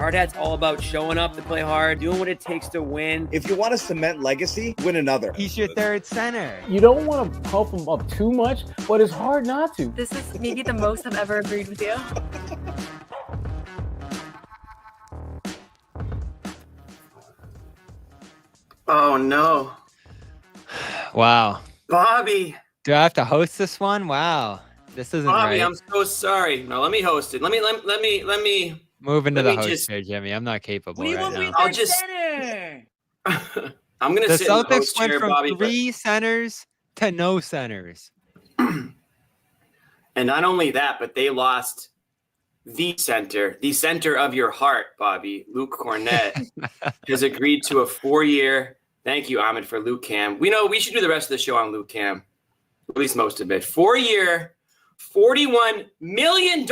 Hardhat's all about showing up to play hard, doing what it takes to win. If you want to cement legacy, win another. He's your third center. You don't want to pump him up too much, but it's hard not to. This is maybe the most I've ever agreed with you. Oh, no. Wow. Bobby. Do I have to host this one? Wow. This isn't Bobby, right. I'm so sorry. No, let me host it. Let me. Move into let the me host just- chair, Jimmy. I'm not capable What do you right want me now. I'll to just- center? I'm going to The sit in the Celtics host went chair, from Bobby. 3 centers to no centers. And not only that, but they lost the center of your heart, Bobby. Luke Kornet has agreed to a 4-year. Thank you, Ahmed, for Luke Cam. We know we should do the rest of the show on Luke Cam, at least most of it. 4-year, $41 million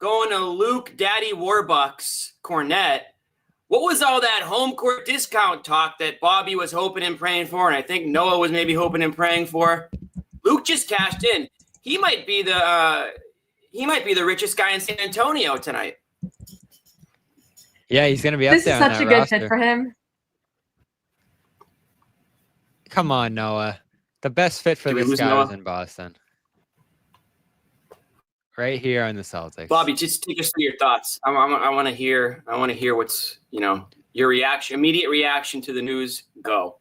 going to Luke Daddy Warbucks Kornet. What was all that home court discount talk that Bobby was hoping and praying for, and I think Noah was maybe hoping and praying for? Luke just cashed in. He might be the richest guy in San Antonio tonight. Yeah, he's going to be up This is there on such that a good roster. fit for him. Come on, Noah. The best fit for Did we this lose guy was Noah? in Boston. Right here on the Celtics. Bobby, just take us through your thoughts. I want to hear. I want to hear what's your reaction, immediate reaction to the news. Go.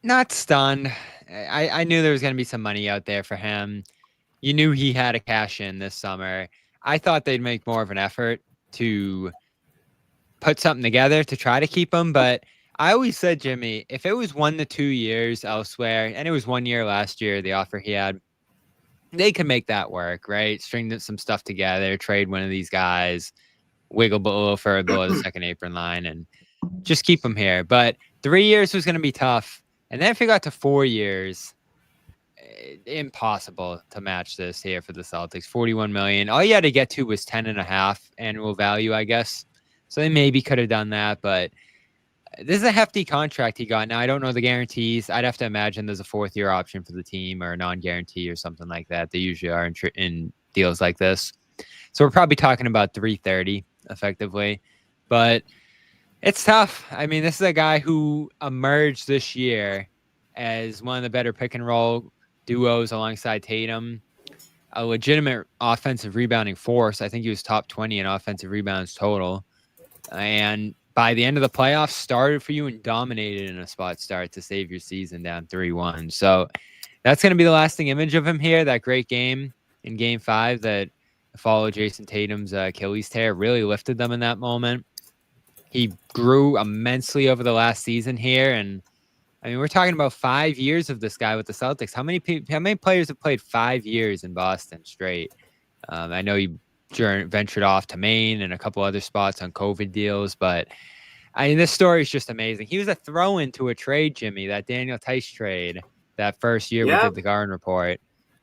Not stunned. I knew there was going to be some money out there for him. You knew he had a cash in this summer. I thought they'd make more of an effort to put something together to try to keep him. But I always said, Jimmy, if it was 1 to 2 years elsewhere, and it was 1 year last year, the offer he had, they could make that work, right? String some stuff together, trade one of these guys, wiggle below the second apron line, and just keep him here. But 3 years was going to be tough. And then if you got to 4 years, impossible to match this here for the Celtics. $41 million. All you had to get to was 10.5 annual value, I guess. So they maybe could have done that, but this is a hefty contract he got. Now, I don't know the guarantees. I'd have to imagine there's a 4th-year option for the team or a non-guarantee or something like that. They usually are in deals like this. So we're probably talking about $330 effectively. But it's tough. I mean, this is a guy who emerged this year as one of the better pick-and-roll duos alongside Tatum. A legitimate offensive rebounding force. I think he was top 20 in offensive rebounds total. And by the end of the playoffs, started for you and dominated in a spot start to save your season down 3-1. So that's going to be the lasting image of him here. That great game in Game 5 that followed Jason Tatum's Achilles tear really lifted them in that moment. He grew immensely over the last season here. And I mean, we're talking about 5 years of this guy with the Celtics. How many players have played 5 years in Boston straight? I know he ventured off to Maine and a couple other spots on COVID deals, but I mean, this story is just amazing. He was a throw-in to a trade, Jimmy, that Daniel Tice trade that first year we did the Garden Report.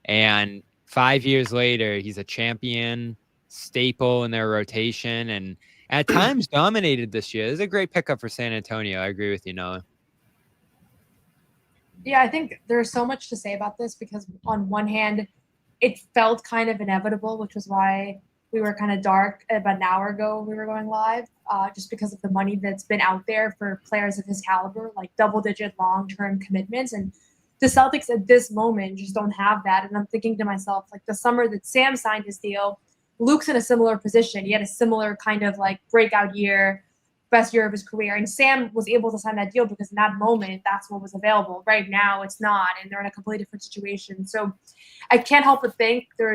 And 5 years later, he's a champion, staple in their rotation, and at times dominated this year. This is a great pickup for San Antonio. I agree with you, Noah. Yeah, I think there's so much to say about this because on one hand, it felt kind of inevitable, which was why we were kind of dark about an hour ago when we were going live, just because of the money that's been out there for players of his caliber, like double-digit long-term commitments. And the Celtics at this moment just don't have that. And I'm thinking to myself, like the summer that Sam signed his deal, Luke's in a similar position. He had a similar kind of like breakout year, best year of his career. And Sam was able to sign that deal because in that moment, that's what was available. Right now, it's not. And they're in a completely different situation. So I can't help but think there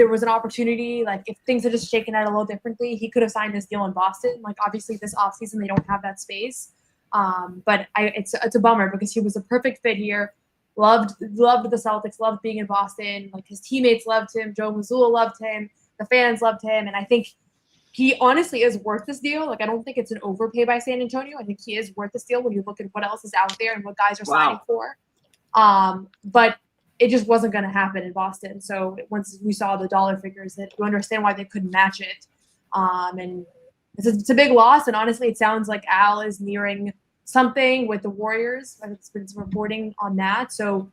was an opportunity, like if things had just shaken out a little differently, he could have signed this deal in Boston. Like obviously this offseason, they don't have that space. But it's a bummer because he was a perfect fit here. Loved the Celtics, loved being in Boston. Like his teammates loved him. Joe Mazzulla loved him. The fans loved him. And I think he honestly is worth this deal. Like I don't think it's an overpay by San Antonio. I think he is worth this deal when you look at what else is out there and what guys are signing for. But it just wasn't going to happen in Boston. So once we saw the dollar figures, that you understand why they couldn't match it. And it's a big loss. And honestly, it sounds like Al is nearing something with the Warriors. It's been reporting on that. So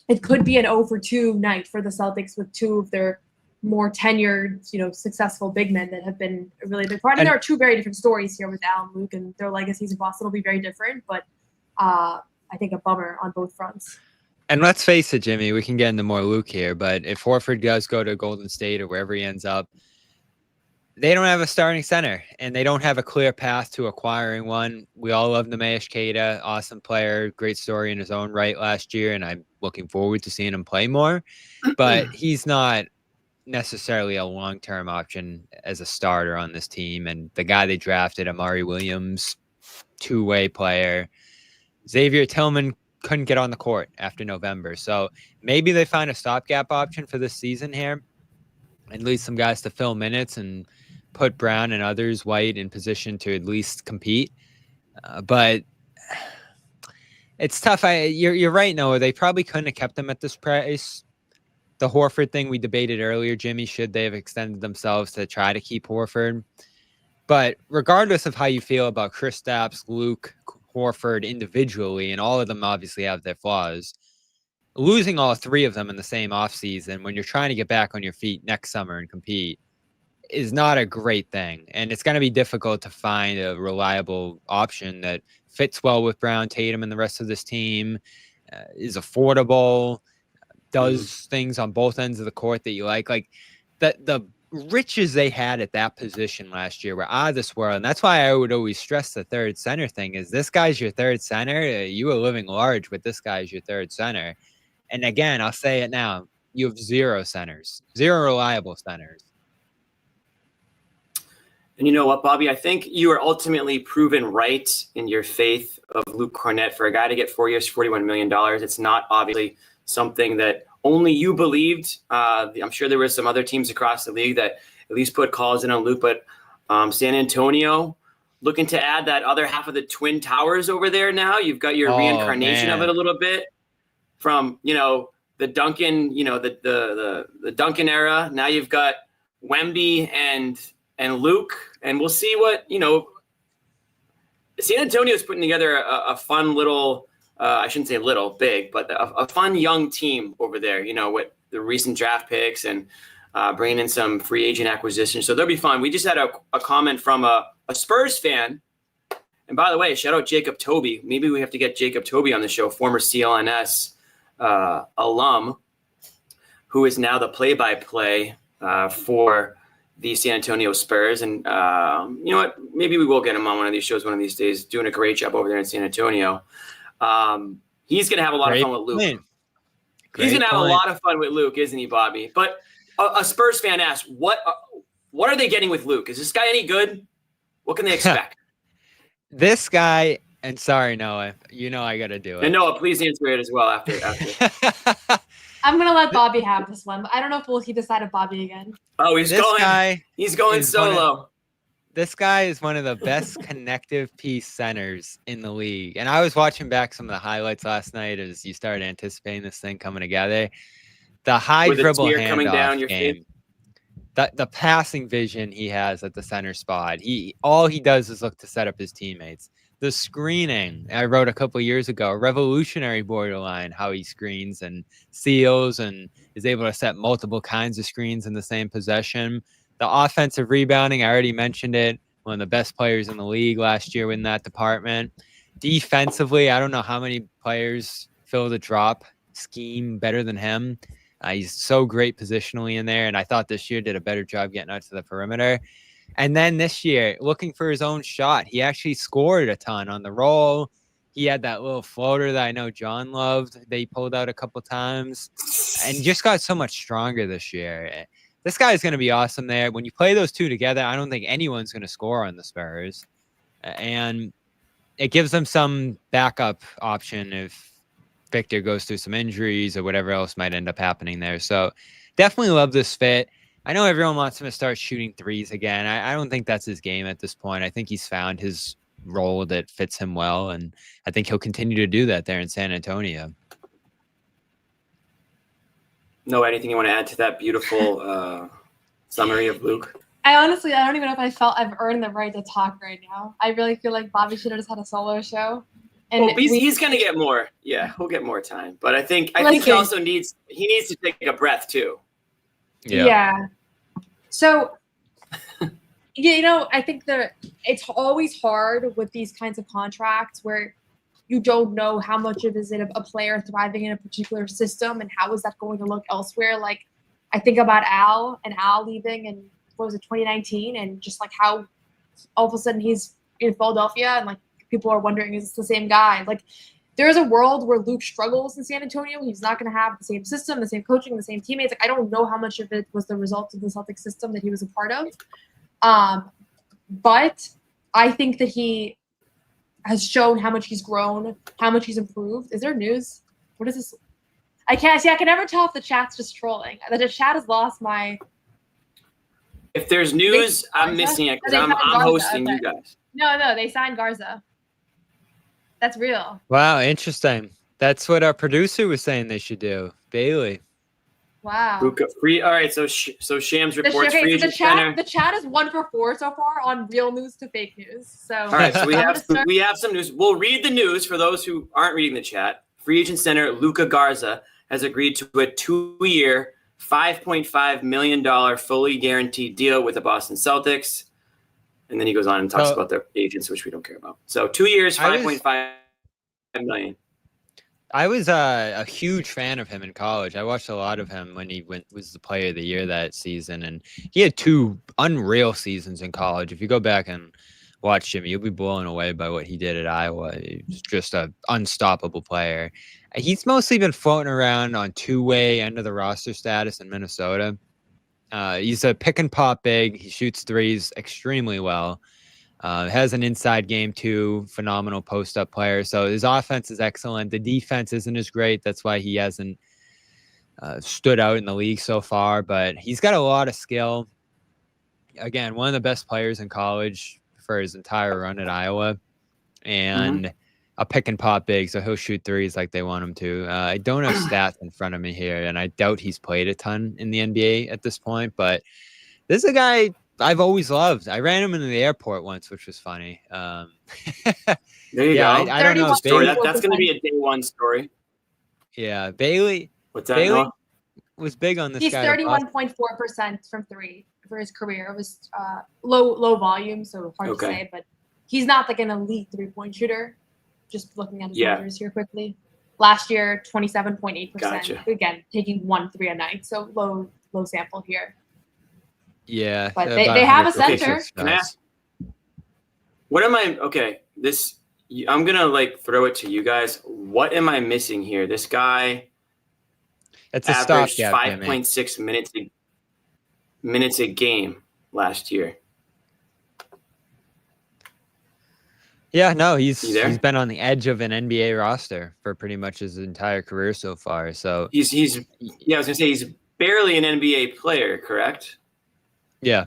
it could be an 0-for-2 night for the Celtics with two of their more tenured, successful big men that have been a really big part. And there are two very different stories here with Al and Luke, and their legacies in Boston will be very different, but I think a bummer on both fronts. And let's face it, Jimmy, we can get into more Luke here, but if Horford does go to Golden State or wherever he ends up, they don't have a starting center, and they don't have a clear path to acquiring one. We all love Nemesh Keita, awesome player, great story in his own right last year, and I'm looking forward to seeing him play more. But he's not necessarily a long-term option as a starter on this team. And the guy they drafted, Amari Williams, two-way player. Xavier Tillman couldn't get on the court after November. So maybe they find a stopgap option for this season here, at least some guys to fill minutes and put Brown and others, White, in position to at least compete. But it's tough. You're right, Noah. They probably couldn't have kept them at this price. The Horford thing we debated earlier, Jimmy, should they have extended themselves to try to keep Horford? But regardless of how you feel about Kristaps, Luke, Horford individually, and all of them obviously have their flaws, losing all three of them in the same offseason when you're trying to get back on your feet next summer and compete is not a great thing. And it's going to be difficult to find a reliable option that fits well with Brown, Tatum, and the rest of this team, is affordable, does things on both ends of the court that you like. Like the riches they had at that position last year were out of this world. And that's why I would always stress the third center thing is this guy's your third center. You are living large with this guy as your third center. And again, I'll say it now. You have zero centers, zero reliable centers. And you know what, Bobby? I think you are ultimately proven right in your faith of Luke Kornet. For a guy to get 4 years, $41 million, it's not obviously something that only you believed. I'm sure there were some other teams across the league that at least put calls in on Luke, but San Antonio looking to add that other half of the Twin Towers over there now. You've got your reincarnation of it a little bit from, the Duncan, the Duncan era. Now you've got Wemby and Luke, and we'll see what, San Antonio's putting together a fun little, I shouldn't say little, big, but a fun young team over there, with the recent draft picks and bringing in some free agent acquisitions. So they'll be fun. We just had a comment from a Spurs fan. And by the way, shout out Jacob Toby. Maybe we have to get Jacob Toby on the show, former CLNS alum, who is now the play-by-play for the San Antonio Spurs. And you know what? Maybe we will get him on one of these shows one of these days, doing a great job over there in San Antonio. He's going to have a lot of fun with Luke. He's going to have a lot of fun with Luke, isn't he, Bobby? But a Spurs fan asked, what are they getting with Luke? Is this guy any good? What can they expect? This guy, and sorry, Noah, I got to do it. And Noah, please answer it as well after. I'm going to let Bobby have this one. I don't know if he decided Bobby again. Oh, he's going solo. This guy is one of the best connective piece centers in the league. And I was watching back some of the highlights last night as you started anticipating this thing coming together. The high dribble handoff coming down your game. The passing vision he has at the center spot. All he does is look to set up his teammates. The screening, I wrote a couple of years ago, revolutionary borderline, how he screens and seals and is able to set multiple kinds of screens in the same possession. The offensive rebounding, I already mentioned it, one of the best players in the league last year in that department. Defensively, I don't know how many players fill the drop scheme better than him. He's so great positionally in there, and I thought this year did a better job getting out to the perimeter. And then this year, looking for his own shot, he actually scored a ton on the roll. He had that little floater that I know John loved. They pulled out a couple times and just got so much stronger this year. This guy is going to be awesome there. When you play those two together, I don't think anyone's going to score on the Spurs. And it gives them some backup option if Victor goes through some injuries or whatever else might end up happening there. So definitely love this fit. I know everyone wants him to start shooting threes again. I don't think that's his game at this point. I think he's found his role that fits him well, and I think he'll continue to do that there in San Antonio. No, anything you want to add to that beautiful summary of Luke? I don't even know if I've earned the right to talk right now. I really feel like Bobby should have just had a solo show. And he's going to get more. Yeah, he'll get more time. But I think he also needs to take a breath too. Yeah. So, I think it's always hard with these kinds of contracts where you don't know how much of is it a player thriving in a particular system and how is that going to look elsewhere. Like, I think about Al leaving in, 2019, and just like how all of a sudden he's in Philadelphia and like people are wondering, is this the same guy? Like, there is a world where Luke struggles in San Antonio. He's not going to have the same system, the same coaching, the same teammates. Like, I don't know how much of it was the result of the Celtics system that he was a part of. But I think that he has shown how much he's grown, how much he's improved. Is there news? What is this? I can't see. I can never tell if the chat's just trolling. The chat has lost my. If there's news, I'm missing it because I'm hosting you guys. No, they signed Garza. That's real. Wow, interesting. That's what our producer was saying they should do. Bailey. Wow. Luka free. All right, so Shams reports free agent center. The chat is 1 for 4 so far on real news to fake news. So all right, so we have some news. We'll read the news for those who aren't reading the chat. Free agent center Luka Garza has agreed to a 2-year, $5.5 million fully guaranteed deal with the Boston Celtics. And then he goes on and talks about their agents, which we don't care about. So 2 years, $5.5 million. I was a huge fan of him in college. I watched a lot of him when he was the player of the year that season. And he had 2 unreal seasons in college. If you go back and watch him, you'll be blown away by what he did at Iowa. He's just an unstoppable player. He's mostly been floating around on 2-way end of the roster status in Minnesota. He's a pick and pop big. He shoots threes extremely well. Has an inside game too. Phenomenal post-up player. So his offense is excellent. The defense isn't as great. That's why he hasn't stood out in the league so far. But he's got a lot of skill. Again, one of the best players in college for his entire run at Iowa. And a pick and pop big, so he'll shoot threes like they want him to. I don't have stats in front of me here, and I doubt he's played a ton in the NBA at this point. But this is a guy I've always loved. I ran him into the airport once, which was funny. There you go. I don't know. Story. That's going to be a day one story. Yeah, Bailey. What's that? Bailey was big on this He's guy. He's 31.4% from 3 for his career. It was low volume, so hard to say, but he's not like an elite 3-point shooter. Just looking at his numbers here quickly. Last year, 27.8%. Gotcha. Again, taking 1 3 a night, so low sample here. Yeah, but they have a center. Can I ask, what am I? Okay, I'm gonna throw it to you guys. What am I missing here? This guy. It's a averaged stopgap. 5.6 minutes a game last year. Yeah, no, he's been on the edge of an NBA roster for pretty much his entire career so far. So I was gonna say he's barely an NBA player, correct? Yeah,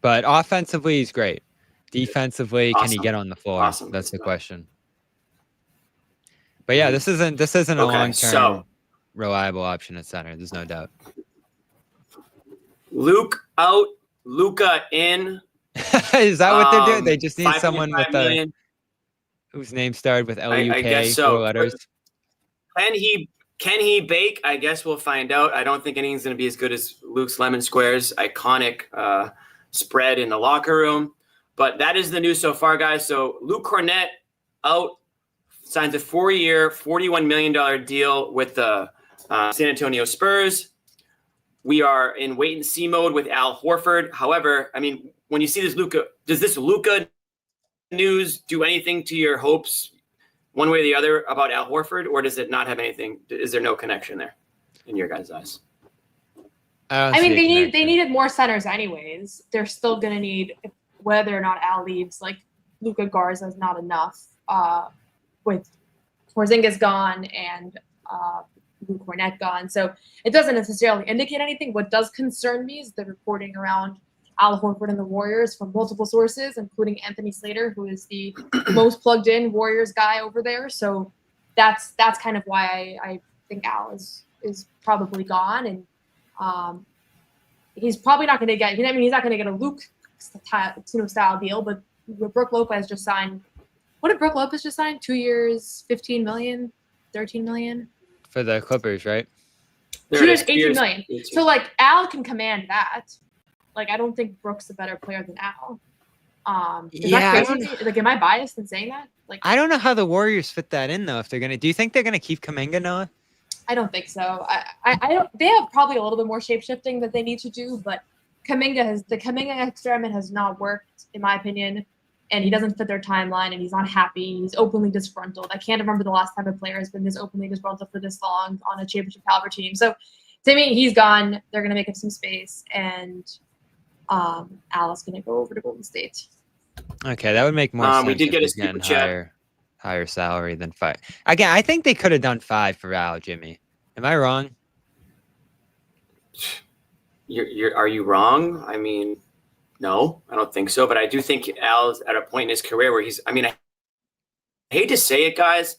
but offensively he's great. Defensively, awesome. Can he get on the floor? Awesome. That's the question. But yeah, this isn't a long-term reliable option at center. There's no doubt. Luke out, Luka in. Is that what they're doing? They just need someone with whose name started with L-U-K, I guess so. 4 letters. Can he bake? I guess we'll find out. I don't think anything's going to be as good as Luke's Lemon Square's iconic spread in the locker room. But that is the news so far, guys. So Luke Kornet out, signs a 4-year, $41 million deal with the San Antonio Spurs. We are in wait-and-see mode with Al Horford. However, I mean, when you see this Luka, does this Luka news do anything to your hopes one way or the other about Al Horford, or does it not have anything? Is there no connection there in your guys' eyes? I mean, they needed more centers anyways. They're still going to need, whether or not Al leaves, like Luka Garza is not enough with Porzingis gone and Luke Kornet gone. So it doesn't necessarily indicate anything. What does concern me is the reporting around Al Horford and the Warriors from multiple sources, including Anthony Slater, who is the most plugged in Warriors guy over there. So that's kind of why I think Al is probably gone. And he's probably not going to get, he's not going to get a Luke style deal, but Brook Lopez just signed. What did Brook Lopez just sign? 2 years, $15 million, $13 million? For the Clippers, right? There it is. 18 million. So like Al can command that. Like I don't think Brooks a better player than Al. Is that crazy? Like, am I biased in saying that? Like, I don't know how the Warriors fit that in though. If they're gonna, do you think they're gonna keep Kuminga, Noah? I don't think so. I don't. They have probably a little bit more shape shifting that they need to do, but the Kuminga experiment has not worked in my opinion, and he doesn't fit their timeline, and he's not happy. He's openly disgruntled. I can't remember the last time a player has been this openly disgruntled for this long on a championship caliber team. So to me, he's gone. They're gonna make up some space, and Al is gonna go over to Golden State. Okay, that would make more sense. We did get a again, super chat. Higher salary than 5. Again, I think they could have done 5 for Al, Jimmy. Am I wrong? Are you wrong? I mean, no, I don't think so. But I do think Al's at a point in his career where I hate to say it, guys.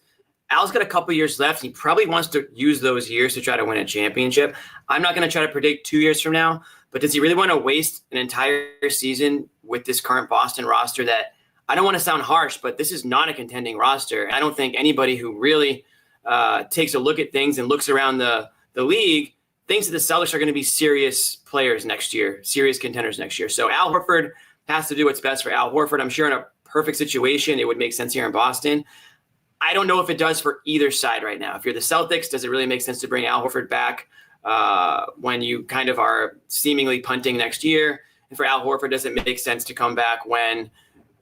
Al's got a couple years left. He probably wants to use those years to try to win a championship. I'm not going to try to predict 2 years from now, but does he really want to waste an entire season with this current Boston roster that, I don't want to sound harsh, but this is not a contending roster. I don't think anybody who really takes a look at things and looks around the league thinks that the Celtics are going to be serious players next year, serious contenders next year. So Al Horford has to do what's best for Al Horford. I'm sure in a perfect situation, it would make sense here in Boston. I don't know if it does for either side right now. If you're the Celtics, does it really make sense to bring Al Horford back when you kind of are seemingly punting next year? And for Al Horford, does it make sense to come back when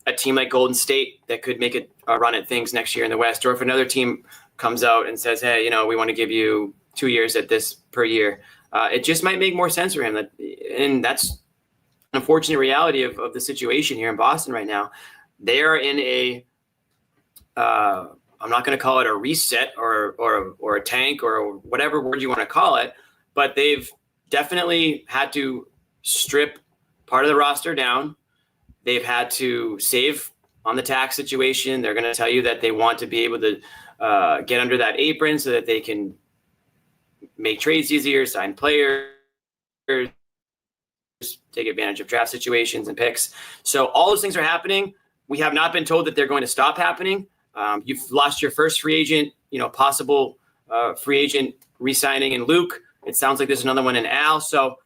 a team like Golden State that could make a run at things next year in the West, or if another team comes out and says, hey, we want to give you 2 years at this per year, it just might make more sense for him. And that's an unfortunate reality of the situation here in Boston right now. They are in a I'm not going to call it a reset or a tank or whatever word you want to call it, but they've definitely had to strip part of the roster down. They've had to save on the tax situation. They're going to tell you that they want to be able to get under that apron so that they can make trades easier, sign players, take advantage of draft situations and picks. So all those things are happening. We have not been told that they're going to stop happening. You've lost your first free agent, possible free agent re-signing in Luke. It sounds like there's another one in Al. So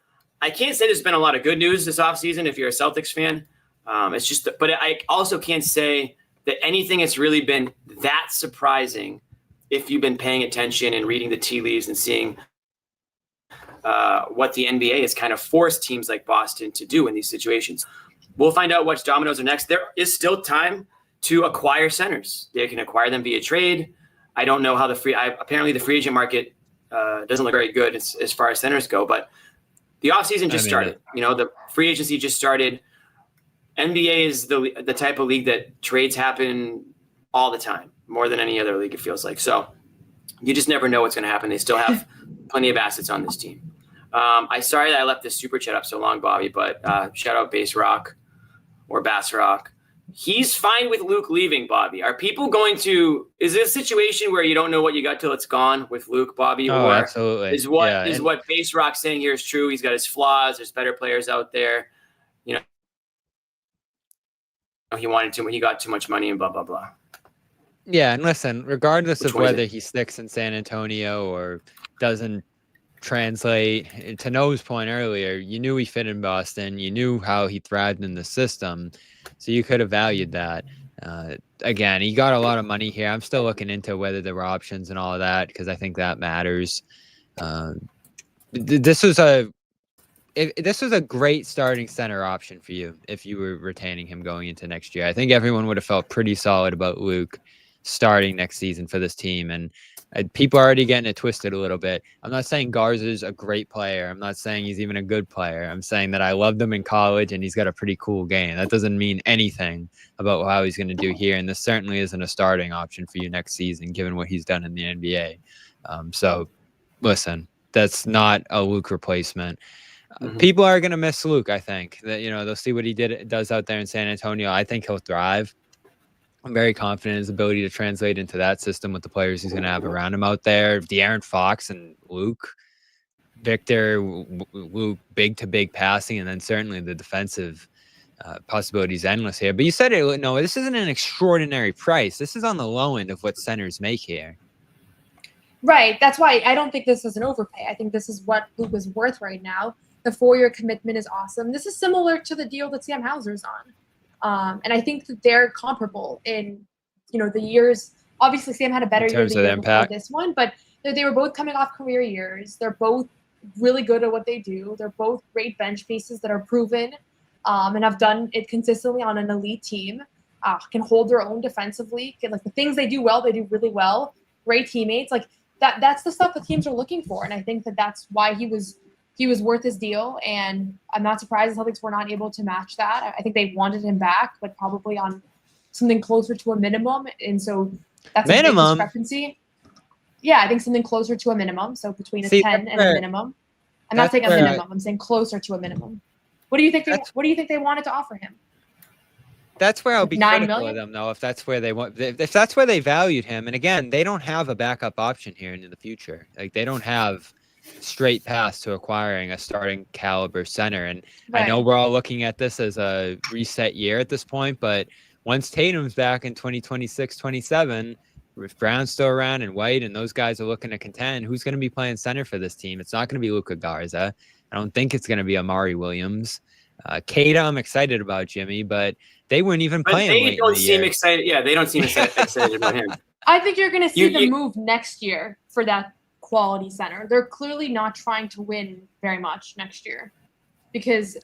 I can't say there's been a lot of good news this offseason if you're a Celtics fan. It's just, but I also can't say that anything has really been that surprising if you've been paying attention and reading the tea leaves and seeing what the NBA has kind of forced teams like Boston to do in these situations. We'll find out which dominoes are next. There is still time to acquire centers. They can acquire them via trade. I don't know how apparently the free agent market doesn't look very good as far as centers go, but the offseason just started. The free agency just started. NBA is the type of league that trades happen all the time, more than any other league, it feels like. So you just never know what's going to happen. They still have plenty of assets on this team. I'm sorry that I left this super chat up so long, Bobby, but shout out Base Rock or Bass Rock. He's fine with Luke leaving, Bobby. Are people going to – is it a situation where you don't know what you got till it's gone with Luke, Bobby? Oh, or absolutely. Is what Base Rock saying here is true? He's got his flaws. There's better players out there. He got too much money and blah, blah, blah. Yeah, and listen, regardless Which of whether he sticks in San Antonio or doesn't translate, to Noah's point earlier, you knew he fit in Boston. You knew how he thrived in the system. So you could have valued that. Again, he got a lot of money here. I'm still looking into whether there were options and all of that because I think that matters. This was a great starting center option for you if you were retaining him going into next year. I think everyone would have felt pretty solid about Luke starting next season for this team. And people are already getting it twisted a little bit. I'm not saying Garza's a great player. I'm not saying he's even a good player. I'm saying that I loved him in college and he's got a pretty cool game. That doesn't mean anything about how he's going to do here. And this certainly isn't a starting option for you next season, given what he's done in the NBA. So listen, that's not a Luke replacement. People are going to miss Luke, I think. That they'll see what he does out there in San Antonio. I think he'll thrive. I'm very confident in his ability to translate into that system with the players he's going to have around him out there. De'Aaron Fox and Luke, Victor, Luke, big to big passing, and then certainly the defensive possibilities endless here. But you said it, no, this isn't an extraordinary price. This is on the low end of what centers make here. Right. That's why I don't think this is an overpay. I think this is what Luke is worth right now. The 4-year commitment is awesome. This is similar to the deal that Sam Hauser's on. And I think that they're comparable in, the years. Obviously, Sam had a better year than year before this one, but they were both coming off career years. They're both really good at what they do. They're both great bench pieces that are proven and have done it consistently on an elite team, can hold their own defensively. The things they do well, they do really well. Great teammates. That's the stuff that teams are looking for. And I think that that's why he was worth his deal. And I'm not surprised the Celtics were not able to match that. I think they wanted him back, but probably on something closer to a minimum. And so that's a big discrepancy. Yeah, I think something closer to a minimum. So between a 10 and a minimum. I'm not saying a minimum. I'm saying closer to a minimum. What do you think? What do you think they wanted to offer him? That's where I'll be critical million? of them, though. If that's where they want, if that's where they valued him, and again, they don't have a backup option here into the future. They don't have straight paths to acquiring a starting caliber center. And I know we're all looking at this as a reset year at this point, but once Tatum's back in 2026, 27, if Brown's still around and White and those guys are looking to contend, who's going to be playing center for this team? It's not going to be Luka Garza. I don't think it's going to be Amari Williams. Kata, I'm excited about Jimmy, but they weren't even playing. They don't seem excited. Yeah, they don't seem excited about him. I think you're going to see the move next year for that quality center. They're clearly not trying to win very much next year because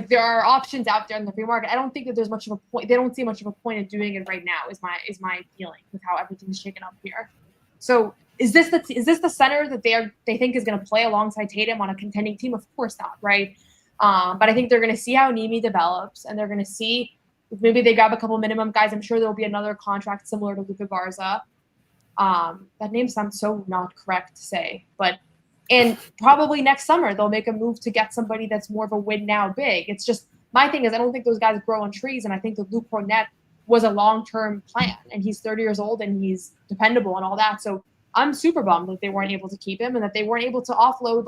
there are options out there in the free market. I don't think that there's much of a point. They don't see much of a point of doing it right now is my feeling with how everything's shaken up here. So is this the center that they think is going to play alongside Tatum on a contending team? Of course not, right? But I think they're going to see how Nimi develops, and they're going to see if maybe they grab a couple minimum guys. I'm sure there will be another contract similar to Luka Garza. That name sounds so not correct to say, and probably next summer they'll make a move to get somebody that's more of a win now big. It's just my thing is I don't think those guys grow on trees, and I think that Luke Kornet was a long-term plan, and he's 30 years old and he's dependable and all that. So I'm super bummed that they weren't able to keep him and that they weren't able to offload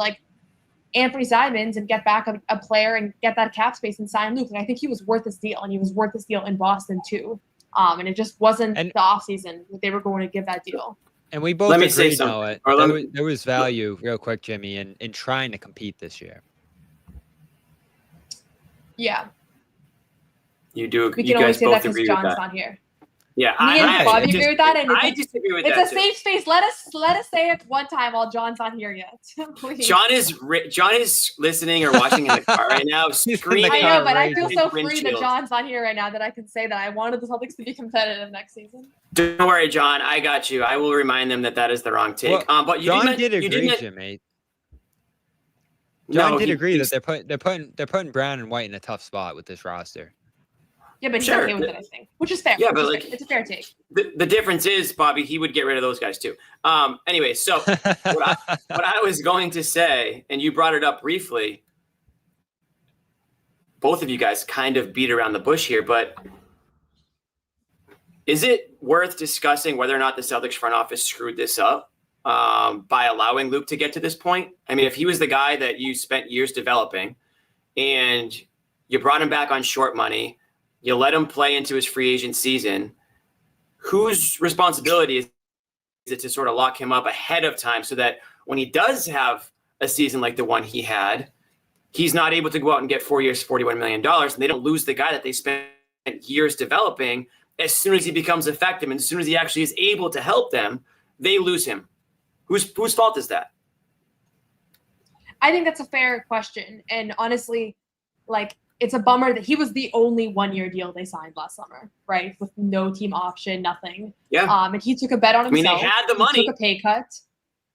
Anthony Simons and get back a player and get that cap space and sign Luke. And I think he was worth this deal, and he was worth this deal in Boston too. And it just wasn't the offseason that they were going to give that deal. And we both agreed, Noah, there was value, real quick, Jimmy, in trying to compete this year. Yeah. You do. We can only say that because John's not here. Yeah, Me and Bobby agree with that, and I disagree with that. It's a safe space. Let us say it one time while John's not here yet. John is listening or watching in the car right now, screaming. I know, but I feel so free that John's not here right now that I can say that I wanted the Celtics to be competitive next season. Don't worry, John. I got you. I will remind them that is the wrong take. But John did agree, Jimmy. John did agree that they're putting Brown and White in a tough spot with this roster. Yeah, but he's okay with it, I think, which is fair. Yeah, but it's a fair take. The difference is, Bobby, he would get rid of those guys too. Anyway, so what I was going to say, and you brought it up briefly, both of you guys kind of beat around the bush here, but is it worth discussing whether or not the Celtics front office screwed this up by allowing Luke to get to this point? I mean, if he was the guy that you spent years developing and you brought him back on short money, you let him play into his free agent season, whose responsibility is it to sort of lock him up ahead of time so that when he does have a season like the one he had, he's not able to go out and get 4 years, $41 million, and they don't lose the guy that they spent years developing. As soon as he becomes effective and as soon as he actually is able to help them, they lose him. Whose fault is that? I think that's a fair question. And honestly, it's a bummer that he was the only 1-year deal they signed last summer, right? With no team option, nothing. Yeah. And he took a bet on himself. I mean, they had the money. He took a pay cut.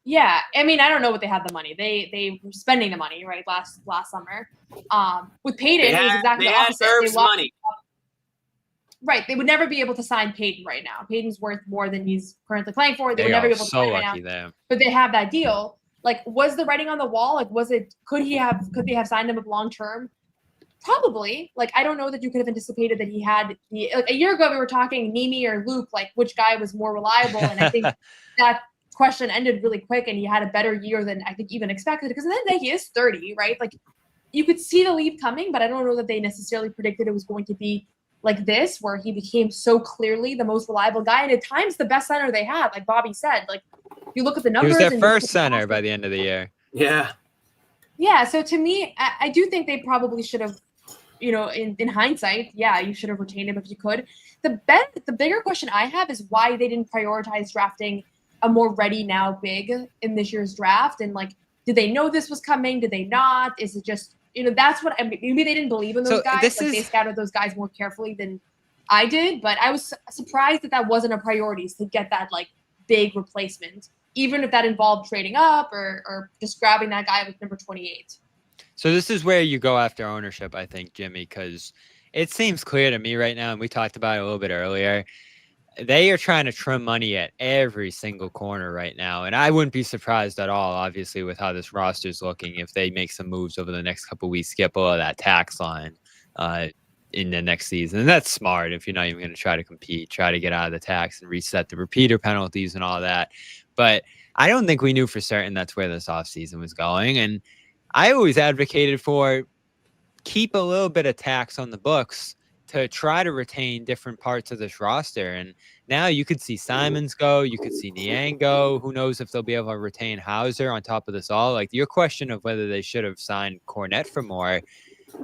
Yeah. I mean, I don't know what they had the money. They were spending the money, right, last summer. With Payton, it was exactly the opposite. They money. Right. They would never be able to sign Payton right now. Payton's worth more than he's currently playing for. They would never be able to sign right now. There. But they have that deal. Was the writing on the wall? Could they have signed him up long term? Probably. I don't know that you could have anticipated that he had a year ago we were talking Nimi or Luke, which guy was more reliable. And I think that question ended really quick and he had a better year than I think even expected because at the end of the day, he is 30, right? You could see the leap coming, but I don't know that they necessarily predicted it was going to be like this, where he became so clearly the most reliable guy and at times the best center they had. Like Bobby said, like you look at the He numbers. was their and first center by the end of the year. Yeah. Yeah. So to me, I do think they probably should have, in hindsight, yeah, you should have retained him if you could. The bigger question I have is why they didn't prioritize drafting a more ready now big in this year's draft. And like, did they know this was coming? Did they not? Is it just, that's what maybe they didn't believe in those guys. They scouted those guys more carefully than I did. But I was surprised that wasn't a priority to get that like big replacement, even if that involved trading up or just grabbing that guy with number 28. So this is where you go after ownership, I think, Jimmy, because it seems clear to me right now, and we talked about it a little bit earlier, they are trying to trim money at every single corner right now. And I wouldn't be surprised at all, obviously, with how this roster is looking, if they make some moves over the next couple of weeks, get below that tax line in the next season. And that's smart if you're not even going to try to compete, try to get out of the tax and reset the repeater penalties and all that. But I don't think we knew for certain that's where this offseason was going. And I always advocated for keep a little bit of tax on the books to try to retain different parts of this roster. And now you could see Simons go, you could see Niang go. Who knows if they'll be able to retain Hauser on top of this all. Like your question of whether they should have signed Kornet for more,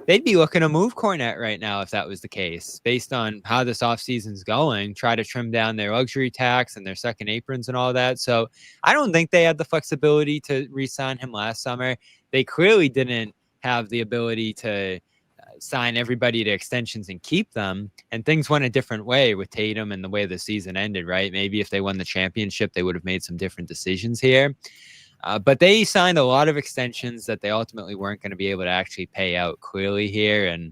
they'd be looking to move Kornet right now if that was the case, based on how this offseason's going, try to trim down their luxury tax and their second aprons and all that. So I don't think they had the flexibility to re-sign him last summer. They clearly didn't have the ability to sign everybody to extensions and keep them. And things went a different way with Tatum and the way the season ended, right? Maybe if they won the championship, they would have made some different decisions here. But they signed a lot of extensions that they ultimately weren't going to be able to actually pay out clearly here. And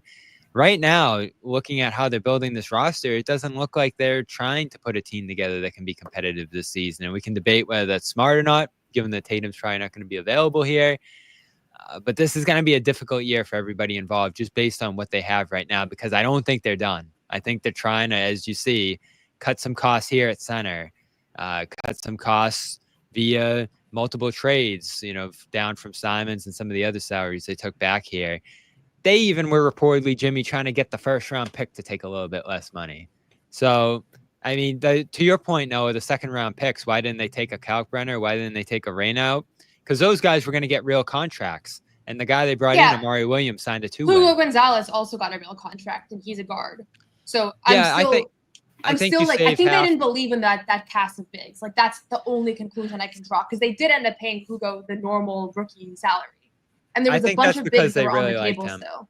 right now, looking at how they're building this roster, it doesn't look like they're trying to put a team together that can be competitive this season. And we can debate whether that's smart or not, given that Tatum's probably not going to be available here. But this is going to be a difficult year for everybody involved, just based on what they have right now, because I don't think they're done. I think they're trying to, as you see, cut some costs here at center, cut some costs via multiple trades, down from Simons and some of the other salaries they took back here. They even were reportedly, Jimmy, trying to get the first round pick to take a little bit less money. So, I mean, to your point, Noah, the second round picks, why didn't they take a Kalkbrenner? Why didn't they take a Reynaud? Because those guys were going to get real contracts. And the guy they brought in, Amari Williams, signed a two-way. Hugo Gonzalez also got a real contract, and he's a guard. So I think they didn't believe in that cast of bigs. Like that's the only conclusion I can draw, because they did end up paying Hugo the normal rookie salary, and there was a bunch of bigs that were on the table still.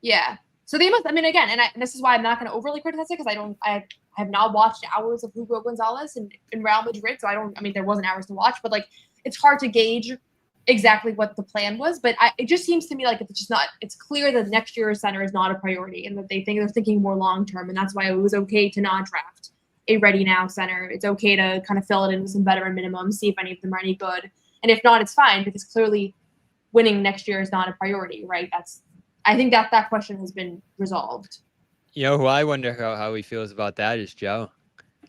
Yeah. So they must. I mean, again, and this is why I'm not going to overly criticize it, because I have not watched hours of Hugo Gonzalez in Real Madrid, so I don't. I mean, there wasn't hours to watch, but like it's hard to gauge exactly what the plan was. But it just seems to me like it's just not. It's clear that next year's center is not a priority, and that they're thinking more long term, and that's why it was okay to not draft a ready now center. It's okay to kind of fill it in with some veteran minimums, see if any of them are any good, and if not, it's fine, because clearly winning next year is not a priority, right? I think that question has been resolved. Who I wonder how he feels about that is Joe.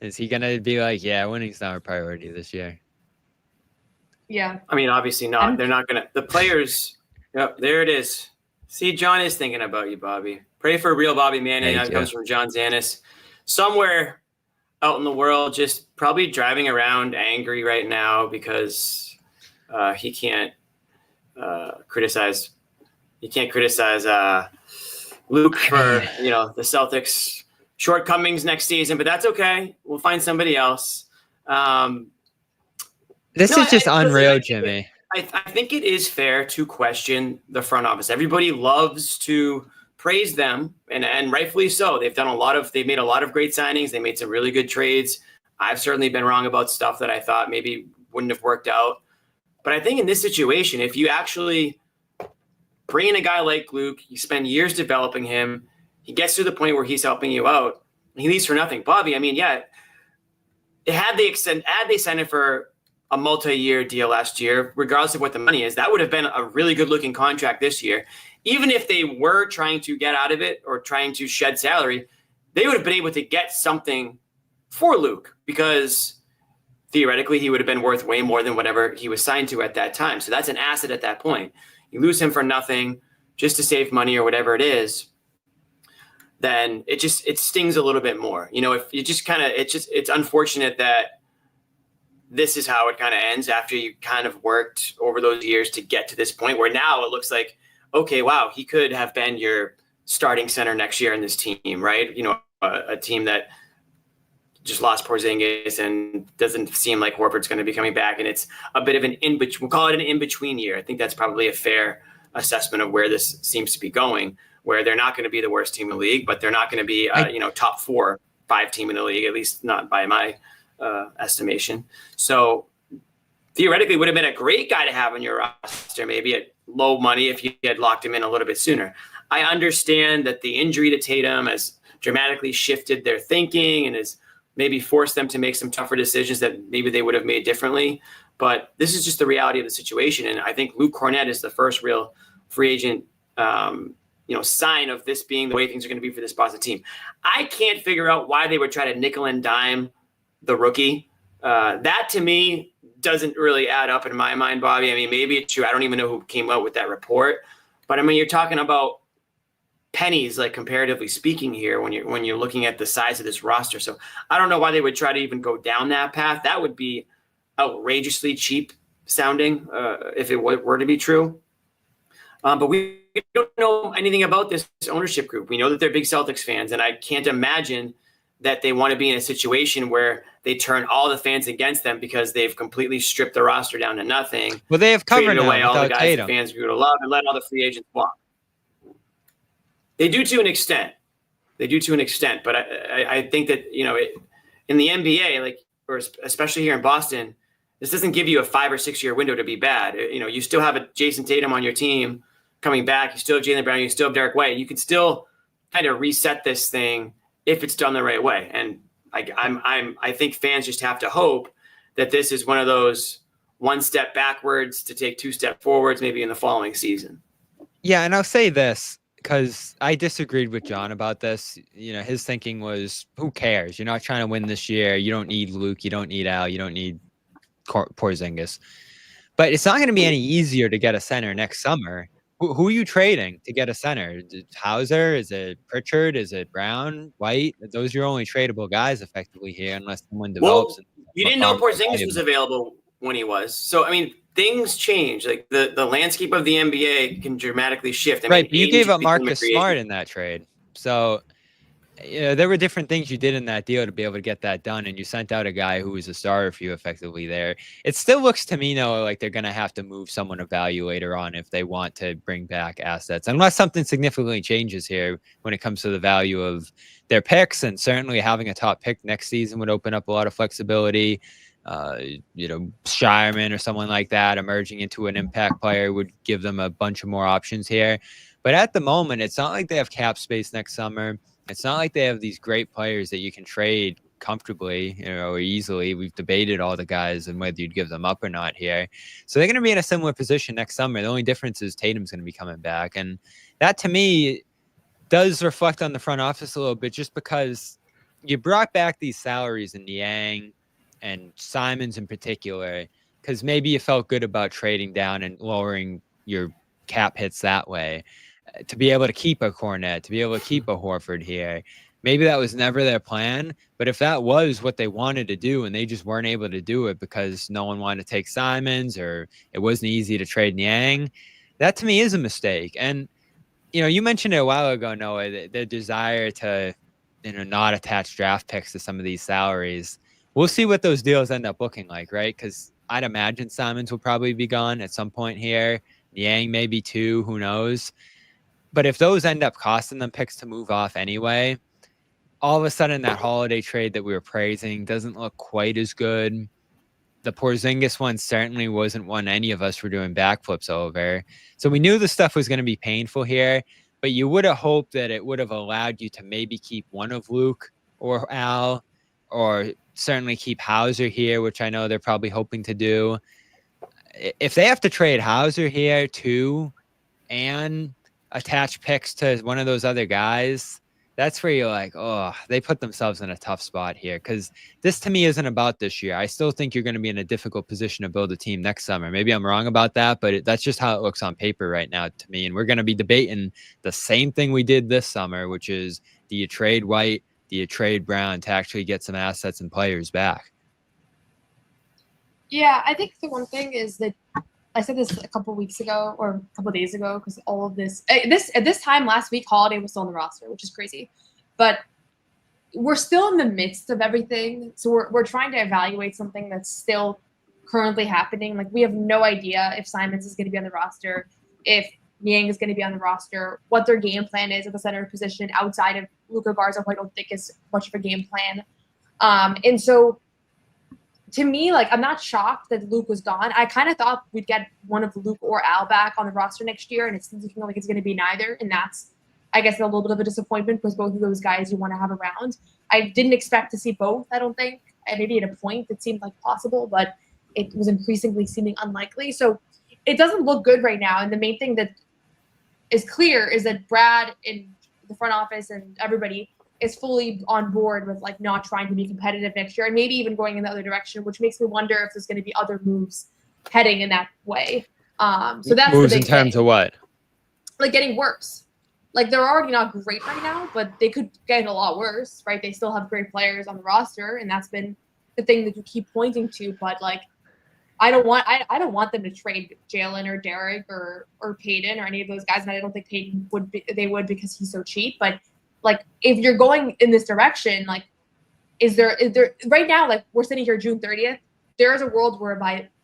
Is he going to be like, yeah, winning's not a priority this year? Yeah. I mean, obviously not. They're not going to. The players, yep, there it is. See, John is thinking about you, Bobby. Pray for real Bobby Manning. That comes from John Zanis. Somewhere out in the world, just probably driving around angry right now because he can't criticize. You can't criticize Luke for the Celtics' shortcomings next season, but that's okay. We'll find somebody else. This is just unreal, Jimmy. I think it is fair to question the front office. Everybody loves to praise them, and rightfully so. They've made a lot of great signings. They made some really good trades. I've certainly been wrong about stuff that I thought maybe wouldn't have worked out. But I think in this situation, if you actually bring in a guy like Luke, you spend years developing him, he gets to the point where he's helping you out, and he leaves for nothing. Bobby, I mean, yeah, had they signed him for a multi-year deal last year, regardless of what the money is, that would have been a really good-looking contract this year. Even if they were trying to get out of it or trying to shed salary, they would have been able to get something for Luke, because theoretically he would have been worth way more than whatever he was signed to at that time. So that's an asset at that point. You lose him for nothing just to save money or whatever it is. then it stings a little bit more. If you just kind of, it's unfortunate that this is how it kind of ends after you kind of worked over those years to get to this point where now it looks like, okay, wow, he could have been your starting center next year in this team, right? A team that just lost Porzingis and doesn't seem like Horford's going to be coming back. And it's a bit of an we'll call it an in-between year. I think that's probably a fair assessment of where this seems to be going, where they're not going to be the worst team in the league, but they're not going to be, top 4-5 team in the league, at least not by my estimation. So theoretically would have been a great guy to have on your roster, maybe at low money if you had locked him in a little bit sooner. I understand that the injury to Tatum has dramatically shifted their thinking and has maybe forced them to make some tougher decisions that maybe they would have made differently. But this is just the reality of the situation. And I think Luke Kornet is the first real free agent, sign of this being the way things are going to be for this Boston team. I can't figure out why they would try to nickel and dime the rookie. That to me doesn't really add up in my mind, Bobby. I mean, maybe it's true. I don't even know who came out with that report, but I mean, you're talking about pennies, like comparatively speaking here, when you're looking at the size of this roster. So I don't know why they would try to even go down that path. That would be outrageously cheap sounding if it were to be true. But we don't know anything about this ownership group. We know that they're big Celtics fans, and I can't imagine that they want to be in a situation where they turn all the fans against them because they've completely stripped the roster down to nothing. Well, they have covered traded away all the without guys Tatum. the fans grew to love and let all the free agents walk. They do to an extent. But I think that, in the NBA, or especially here in Boston, this doesn't give you a 5 or 6 year window to be bad. You still have a Jason Tatum on your team coming back. You still have Jaylen Brown. You still have Derek White. You can still kind of reset this thing if it's done the right way. And I think fans just have to hope that this is one of those one step backwards to take 2 steps forwards, maybe in the following season. Yeah, and I'll say this, because I disagreed with John about this. His thinking was, who cares? You're not trying to win this year. You don't need Luke. You don't need Al. You don't need Porzingis. But it's not going to be any easier to get a center next summer. Who are you trading to get a center? Is it Hauser? Is it Pritchard? Is it Brown? White? Those are your only tradable guys effectively here, unless someone develops. Well, you didn't know Porzingis was available when he was. So, I mean, things change. Like the landscape of the NBA can dramatically shift. Right, but you gave up Marcus Smart in that trade. So, there were different things you did in that deal to be able to get that done, and you sent out a guy who was a starter for you effectively there. It still looks to me, though, like they're going to have to move someone of value later on if they want to bring back assets, unless something significantly changes here when it comes to the value of their picks. And certainly having a top pick next season would open up a lot of flexibility. Shireman or someone like that emerging into an impact player would give them a bunch of more options here. But at the moment, it's not like they have cap space next summer. It's not like they have these great players that you can trade comfortably, or easily. We've debated all the guys and whether you'd give them up or not here. So they're going to be in a similar position next summer. The only difference is Tatum's going to be coming back. And that, to me, does reflect on the front office a little bit, just because you brought back these salaries in Niang and Simons in particular, because maybe you felt good about trading down and lowering your cap hits that way. To be able to keep a Kornet, to be able to keep a Horford here. Maybe that was never their plan, but if that was what they wanted to do and they just weren't able to do it because no one wanted to take Simons or it wasn't easy to trade Niang, that to me is a mistake. And, you mentioned it a while ago, Noah, their desire to, not attach draft picks to some of these salaries. We'll see what those deals end up looking like, right? Because I'd imagine Simons will probably be gone at some point here. Niang maybe too, who knows? But if those end up costing them picks to move off anyway, all of a sudden that Holiday trade that we were praising doesn't look quite as good. The Porzingis one certainly wasn't one any of us were doing backflips over. So we knew the stuff was going to be painful here, but you would have hoped that it would have allowed you to maybe keep one of Luke or Al, or certainly keep Hauser here, which I know they're probably hoping to do. If they have to trade Hauser here too and attach picks to one of those other guys, that's where you're like, oh, they put themselves in a tough spot here. Because this to me isn't about this year. I still think you're going to be in a difficult position to build a team next summer. Maybe I'm wrong about that, but that's just how it looks on paper right now to me. And we're going to be debating the same thing we did this summer, which is, do you trade White? Do you trade Brown to actually get some assets and players back? Yeah, I think the one thing is that I said this a couple weeks ago or a couple days ago, because all of this at this time last week, Holiday was still on the roster, which is crazy. But we're still in the midst of everything. So we're trying to evaluate something that's still currently happening. Like, we have no idea if Simons is going to be on the roster, if Niang is going to be on the roster, what their game plan is at the center position outside of Luka Garza, who I don't think is much of a game plan. And so, to me, like, I'm not shocked that Luke was gone. I kind of thought we'd get one of Luke or Al back on the roster next year, and it's looking like it's going to be neither. And that's, I guess, a little bit of a disappointment, because both of those guys you want to have around. I didn't expect to see both, I don't think. Maybe at a point it seemed like possible, but it was increasingly seeming unlikely. So it doesn't look good right now. And the main thing that is clear is that Brad in the front office and everybody is fully on board with, like, not trying to be competitive next year, and maybe even going in the other direction, which makes me wonder if there's going to be other moves heading in that way. So that's moves the big in terms thing. of what? Like, getting worse. Like, they're already not great right now, but they could get a lot worse, right? They still have great players on the roster, and that's been the thing that you keep pointing to. But, like, I don't want them to trade Jalen or Derek or Peyton or any of those guys, and I don't think Peyton would because he's so cheap. But, like, if you're going in this direction, like, is there right now, like, we're sitting here June 30th, there is a world where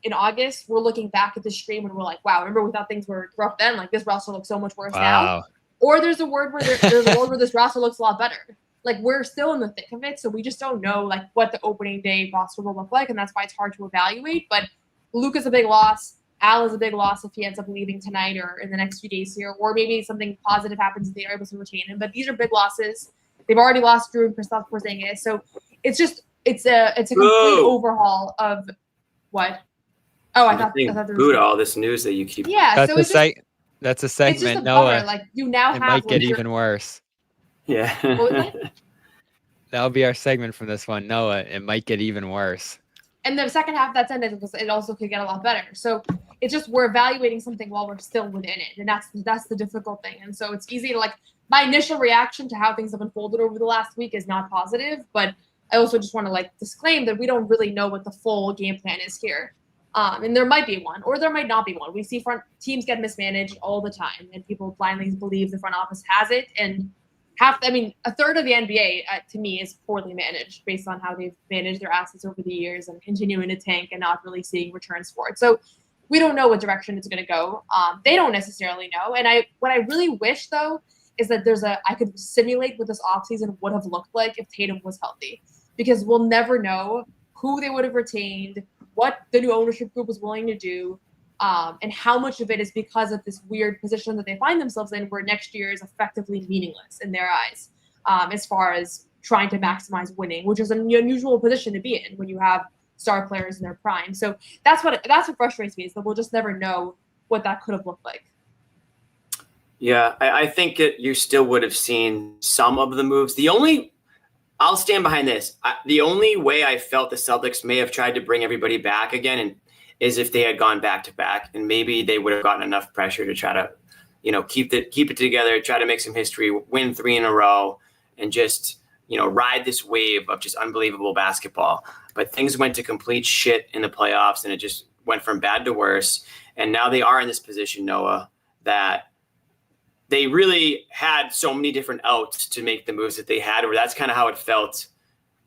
in August we're looking back at this stream and we're like, wow, remember we thought things were rough then? Like, this roster looks so much worse now. Or there's a world where there's a world where this roster looks a lot better. Like, we're still in the thick of it, so we just don't know, like, what the opening day roster will look like, and that's why it's hard to evaluate. But Luke is a big loss. Al is a big loss if he ends up leaving tonight or in the next few days here, or maybe something positive happens if they are able to retain him. But these are big losses. They've already lost Drew and Kristaps Porzingis, so it's a complete overhaul of what. Oh, I thought there was all this news that you keep. Yeah, That's so it's that's a it's segment, just a Noah. bummer. Like, you now It have might get legit- even worse. Yeah. What was it? That'll be our segment from this one, Noah. It might get even worse. And the second half of that sentence was, it also could get a lot better. So it's just, we're evaluating something while we're still within it, and that's the difficult thing. And so it's easy to, like, my initial reaction to how things have unfolded over the last week is not positive, but I also just want to, like, disclaim that we don't really know what the full game plan is here. And there might be one, or there might not be one. We see front teams get mismanaged all the time, and people blindly believe the front office has it. And a third of the NBA, to me, is poorly managed based on how they've managed their assets over the years and continuing to tank and not really seeing returns for it. So we don't know what direction it's going to go. They don't necessarily know. And what I really wish, though, is that I could simulate what this offseason would have looked like if Tatum was healthy, because we'll never know who they would have retained, what the new ownership group was willing to do, and how much of it is because of this weird position that they find themselves in, where next year is effectively meaningless in their eyes, as far as trying to maximize winning, which is an unusual position to be in when you have star players in their prime. So that's what frustrates me, is that we'll just never know what that could have looked like. Yeah, I think that you still would have seen some of the moves. I'll stand behind this. The only way I felt the Celtics may have tried to bring everybody back again is if they had gone back to back, and maybe they would have gotten enough pressure to try to, keep it together, try to make some history, win 3 in a row, and just, ride this wave of just unbelievable basketball. But things went to complete shit in the playoffs, and it just went from bad to worse. And now they are in this position, Noah, that they really had so many different outs to make the moves that they had, where that's kind of how it felt.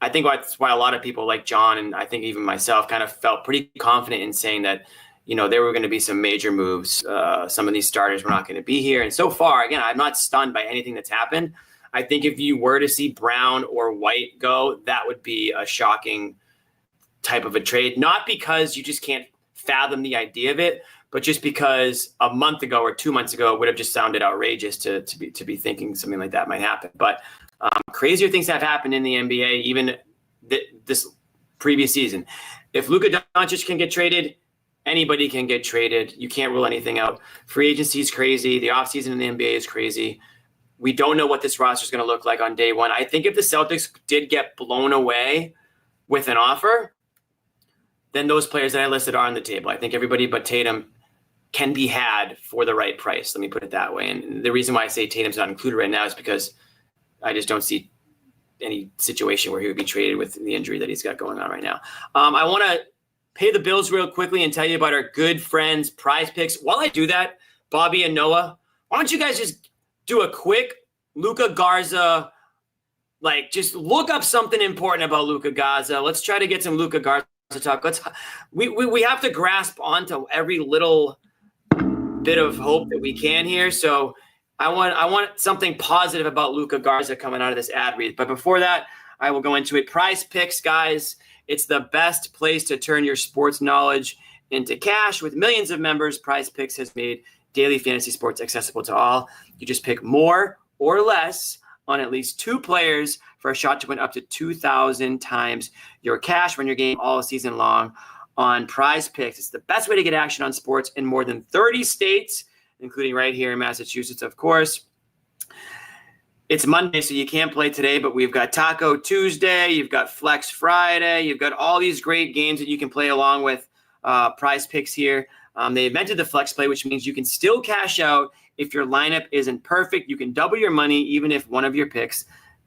I think that's why a lot of people like John, and I think even myself, kind of felt pretty confident in saying that, there were going to be some major moves. Some of these starters were not going to be here. And so far, again, I'm not stunned by anything that's happened. I think if you were to see Brown or White go, that would be a shocking type of a trade. Not because you just can't fathom the idea of it, but just because a month ago or 2 months ago it would have just sounded outrageous to be thinking something like that might happen. But crazier things have happened in the NBA, even this previous season. If Luka Doncic can get traded, anybody can get traded. You can't rule anything out. Free agency is crazy. The offseason in the NBA is crazy. We don't know what this roster is going to look like on day one. I think if the Celtics did get blown away with an offer, then those players that I listed are on the table. I think everybody but Tatum can be had for the right price. Let me put it that way. And the reason why I say Tatum's not included right now is because I just don't see any situation where he would be traded with the injury that he's got going on right now. I want to pay the bills real quickly and tell you about our good friends Prize Picks. While I do that, Bobby and Noah, why don't you guys just do a quick Luka Garza, just look up something important about Luka Garza. Let's try to get some Luka Garza talk. We have to grasp onto every little bit of hope that we can here. So I want something positive about Luka Garza coming out of this ad read. But before that, I will go into it. Prize Picks, guys. It's the best place to turn your sports knowledge into cash. With millions of members, Prize Picks has made daily fantasy sports accessible to all. You just pick more or less on at least 2 players for a shot to win up to 2,000 times your cash. Run your game all season long on Prize Picks. It's the best way to get action on sports in more than 30 states, including right here in Massachusetts, of course. It's Monday, so you can't play today, but we've got Taco Tuesday, you've got Flex Friday, you've got all these great games that you can play along with Prize Picks here. They invented the Flex Play, which means you can still cash out if your lineup isn't perfect. You can double your money even if one of your picks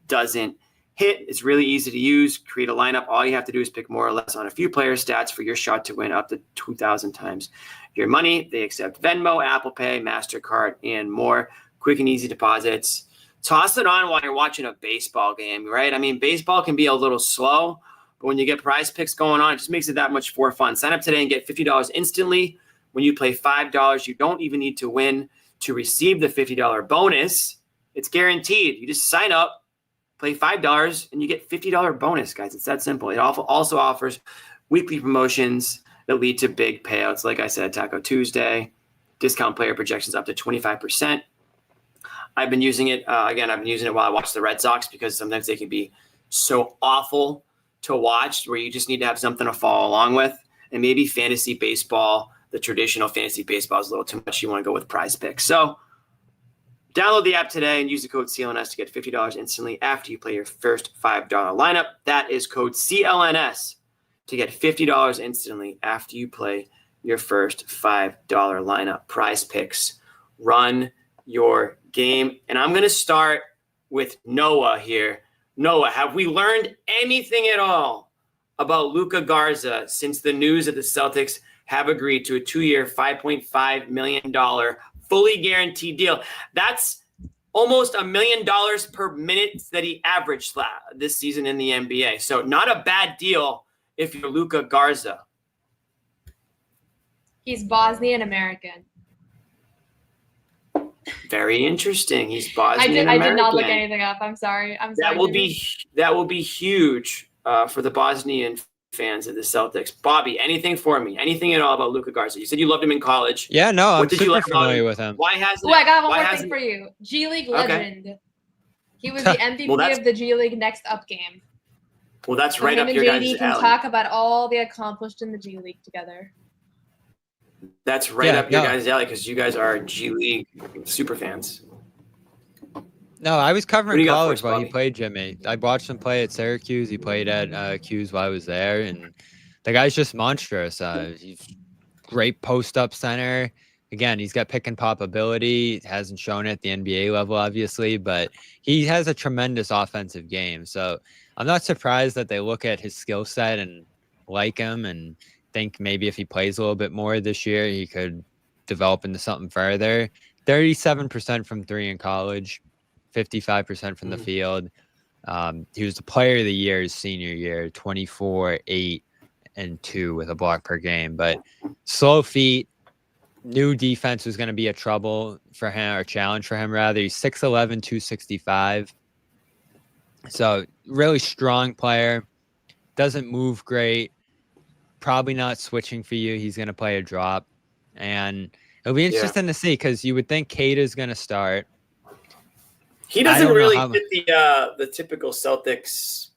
doesn't hit. It's really easy to use. Create a lineup. All you have to do is pick more or less on a few player stats for your shot to win up to 2,000 times your money. They accept Venmo, Apple Pay, MasterCard, and more. Quick and easy deposits. Toss it on while you're watching a baseball game, right? I mean, baseball can be a little slow, but when you get Prize Picks going on, it just makes it that much more fun. Sign up today and get $50 instantly. When you play $5, you don't even need to win to receive the $50 bonus. It's guaranteed. You just sign up, play $5, and you get $50 bonus, guys. It's that simple. It also offers weekly promotions that lead to big payouts. Like I said, Taco Tuesday, discount player projections up to 25%. I've been using it. I've been using it while I watch the Red Sox because sometimes they can be so awful to watch where you just need to have something to follow along with. And maybe fantasy baseball, the traditional fantasy baseball is a little too much. You want to go with Prize Picks. So download the app today and use the code CLNS to get $50 instantly after you play your first $5 lineup. That is code CLNS to get $50 instantly after you play your first $5 lineup. Prize Picks. Run your game. And I'm going to start with Noah here. Noah, have we learned anything at all about Luka Garza since the news that the Celtics have agreed to a 2-year, $5.5 million fully guaranteed deal? That's almost $1 million per minute that he averaged this season in the NBA. So not a bad deal if you're Luka Garza. He's Bosnian American. Very interesting. He's Bosnian I American. did not look anything up. I'm sorry. That will be huge for the Bosnian fans of the Celtics. Bobby, anything for me? Anything at all about Luka Garza? You said you loved him in college. Yeah, no, I'm What did you super like about familiar him? with him. Why hasn't? Oh, I got one why more hasn't- thing for you. G League Okay. legend. He was the MVP Well, that's- of the G League Next Up game. Well, that's So right him up and your JD guys' can alley. talk about all they accomplished in the G League together. That's right Yeah, up your no. guys' alley because you guys are G League super fans. No, I was What do covering you got for college us, while he Bobby? played Jimmy. I watched him play at Syracuse. He played at Q's while I was there, and the guy's just monstrous. He's great post-up center. Again, he's got pick and pop ability. Hasn't shown it at the NBA level, obviously, but he has a tremendous offensive game. So I'm not surprised that they look at his skill set and like him and think maybe if he plays a little bit more this year, he could develop into something further. 37% from 3 in college, 55% from the field. He was the player of the year his senior year, 24, 8, and 2 with a block per game. But slow feet, new defense was going to be a trouble for him, or challenge for him, rather. He's 6'11", 265. So really strong player. Doesn't move great. Probably not switching for you. He's going to play a drop. And it'll be interesting to see because you would think Kate is going to start. He I doesn't don't know really how- fit the typical Celtics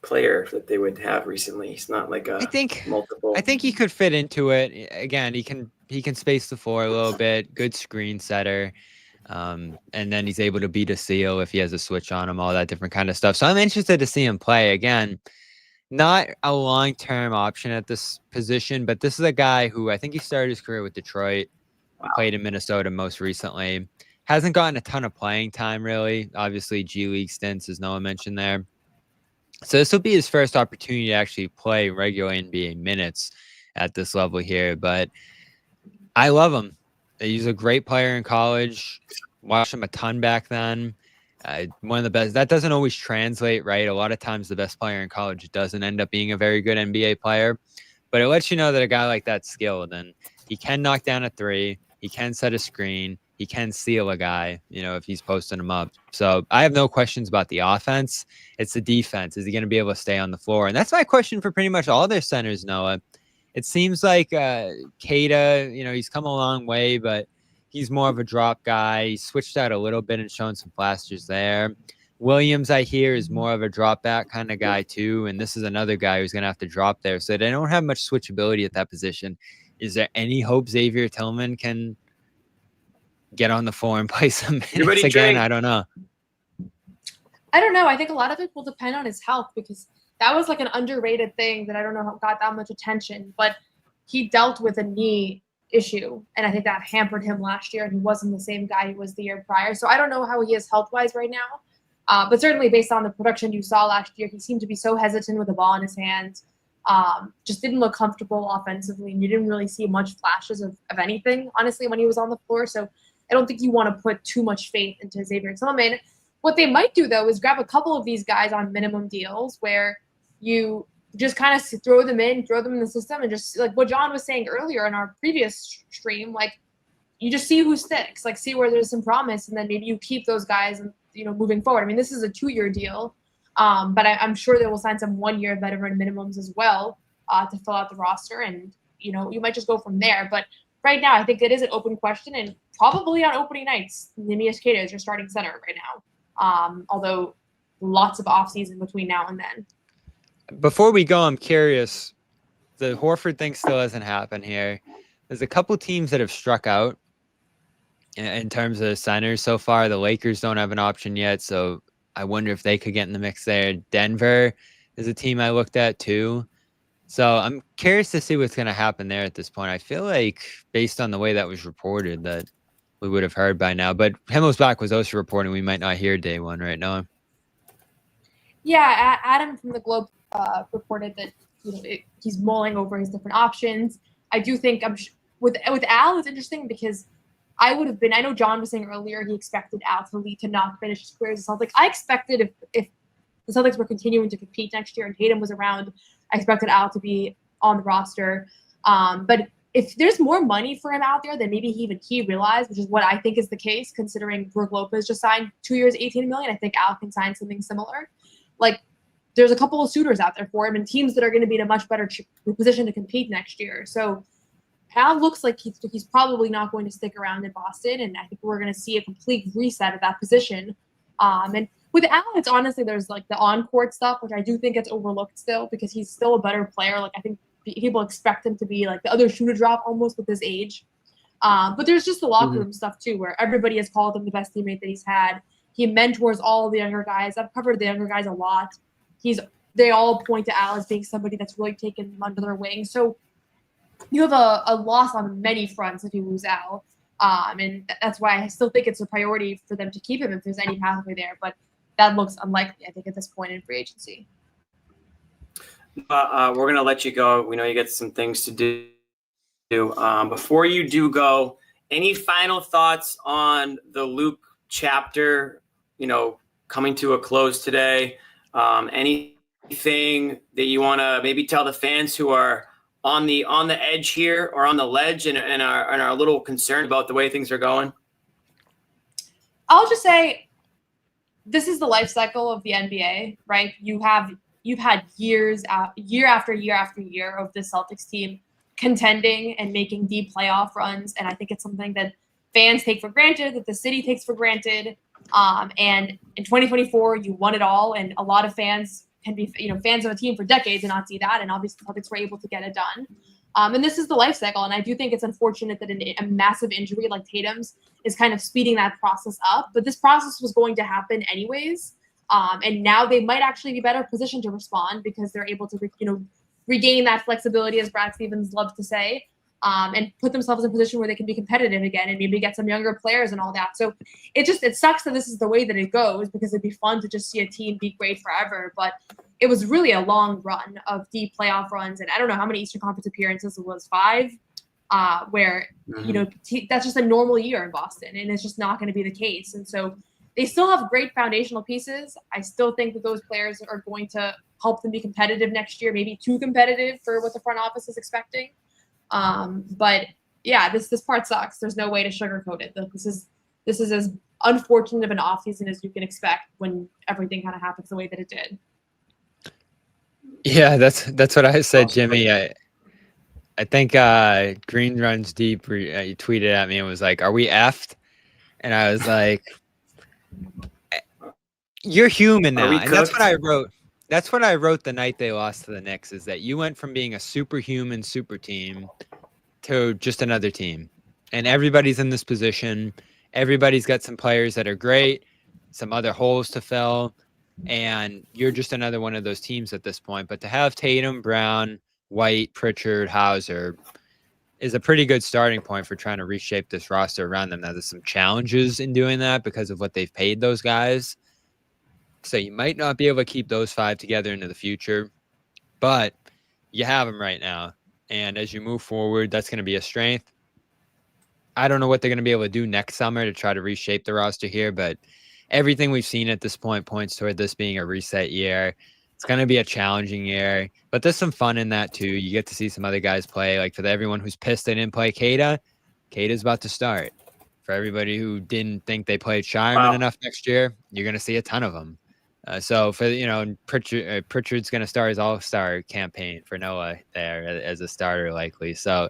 player that they would have recently. He's not like a multiple. I think he could fit into it. Again, he can space the floor a little bit. Good screen setter. And then he's able to beat a seal if he has a switch on him, all that different kind of stuff. So I'm interested to see him play. Again, not a long-term option at this position, but this is a guy who I think he started his career with Detroit, played in Minnesota most recently. Hasn't gotten a ton of playing time, really. Obviously, G League stints, as Noah mentioned there. So this will be his first opportunity to actually play regular NBA minutes at this level here. But I love him. He's a great player in college. Watched him a ton back then. One of the best. That doesn't always translate, right? A lot of times the best player in college doesn't end up being a very good NBA player. But it lets you know that a guy like that's skilled. And he can knock down a three. He can set a screen. He can seal a guy, if he's posting him up. So I have no questions about the offense. It's the defense. Is he going to be able to stay on the floor? And that's my question for pretty much all their centers, Noah. It seems like Keita, he's come a long way, but he's more of a drop guy. He switched out a little bit and shown some flashes there. Williams, I hear, is more of a drop back kind of guy too. And this is another guy who's going to have to drop there. So they don't have much switchability at that position. Is there any hope Xavier Tillman can get on the floor and play some minutes again? I don't know. I think a lot of it will depend on his health, because that was like an underrated thing that I don't know how got that much attention, but he dealt with a knee issue, and I think that hampered him last year, and he wasn't the same guy he was the year prior. So I don't know how he is health-wise right now, but certainly based on the production you saw last year, he seemed to be so hesitant with the ball in his hands, just didn't look comfortable offensively, and you didn't really see much flashes of anything, honestly, when he was on the floor. So I don't think you want to put too much faith into Xavier Tillman. What they might do, though, is grab a couple of these guys on minimum deals where you just kind of throw them in the system, and just like what John was saying earlier in our previous stream, like you just see who sticks, like see where there's some promise, and then maybe you keep those guys, moving forward. I mean, this is a 2-year deal, but I'm sure they will sign some 1-year veteran minimums as well to fill out the roster, and you might just go from there. But right now, I think it is an open question, and probably on opening nights, Neemias Queta is your starting center right now. Although lots of offseason between now and then. Before we go, I'm curious. The Horford thing still hasn't happened here. There's a couple teams that have struck out in terms of centers so far. The Lakers don't have an option yet, so I wonder if they could get in the mix there. Denver is a team I looked at too. So I'm curious to see what's going to happen there at this point. I feel like, based on the way that was reported, that we would have heard by now. But Himmel's Back was also reporting we might not hear day one right now. Yeah, Adam from the Globe reported that he's mulling over his different options. I do think with Al, it's interesting because I know John was saying earlier he expected Al to not finish his career as a Celtic. I expected if the Celtics were continuing to compete next year and Tatum was around, I expected Al to be on the roster. But if there's more money for him out there than maybe he realized, which is what I think is the case, considering Brook Lopez just signed 2 years, $18 million, I think Al can sign something similar. Like, there's a couple of suitors out there for him and teams that are going to be in a much better position to compete next year. So Al looks like he's probably not going to stick around in Boston, and I think we're going to see a complete reset of that position. And with Al, it's honestly, there's like the on-court stuff, which I do think gets overlooked still because he's still a better player. Like, I think people expect him to be like the other shoe to drop almost with his age. But there's just the locker room stuff too, where everybody has called him the best teammate that he's had. He mentors all the younger guys. I've covered the younger guys a lot. They all point to Al as being somebody that's really taken them under their wing. So you have a loss on many fronts if you lose Al. And that's why I still think it's a priority for them to keep him if there's any pathway there. But that looks unlikely, I think, at this point in free agency. We're going to let you go. We know you got some things to do. Before you do go, any final thoughts on the Luke chapter, coming to a close today? Anything that you want to maybe tell the fans who are on the edge here or on the ledge and are a little concerned about the way things are going? I'll just say this is the life cycle of the NBA, right? You've had year after year after year of the Celtics team contending and making deep playoff runs, and I think it's something that fans take for granted, that the city takes for granted. And in 2024, you won it all, and a lot of fans can be, fans of a team for decades and not see that. And obviously, the Celtics were able to get it done. And this is the life cycle. And I do think it's unfortunate that a massive injury like Tatum's is kind of speeding that process up. But this process was going to happen anyways. And now they might actually be better positioned to respond because they're able to, regain that flexibility, as Brad Stevens loves to say, and put themselves in a position where they can be competitive again and maybe get some younger players and all that. So it sucks that this is the way that it goes because it'd be fun to just see a team be great forever. But it was really a long run of deep playoff runs. And I don't know how many Eastern Conference appearances it was, 5, where, that's just a normal year in Boston. And it's just not going to be the case. And so they still have great foundational pieces. I still think that those players are going to help them be competitive next year, maybe too competitive for what the front office is expecting. But yeah, this part sucks. There's no way to sugarcoat it. This is as unfortunate of an offseason as you can expect when everything kind of happens the way that it did. Yeah, that's what I said, Jimmy. I think Green Runs Deep he tweeted at me and was like, "Are we effed?" And I was like, "You're human now." And that's what I wrote. That's what I wrote the night they lost to the Knicks, is that you went from being a superhuman super team to just another team. And everybody's in this position. Everybody's got some players that are great, some other holes to fill, and you're just another one of those teams at this point. But to have Tatum, Brown, White, Pritchard, Hauser is a pretty good starting point for trying to reshape this roster around them. Now, there's some challenges in doing that because of what they've paid those guys. So you might not be able to keep those 5 together into the future, but you have them right now. And as you move forward, that's going to be a strength. I don't know what they're going to be able to do next summer to try to reshape the roster here, but everything we've seen at this point points toward this being a reset year. It's going to be a challenging year, but there's some fun in that too. You get to see some other guys play. Like for everyone who's pissed they didn't play Kata's about to start. For everybody who didn't think they played Shireman enough next year, you're going to see a ton of them. So for Pritchard's going to start his all-star campaign for Noah there as a starter likely. So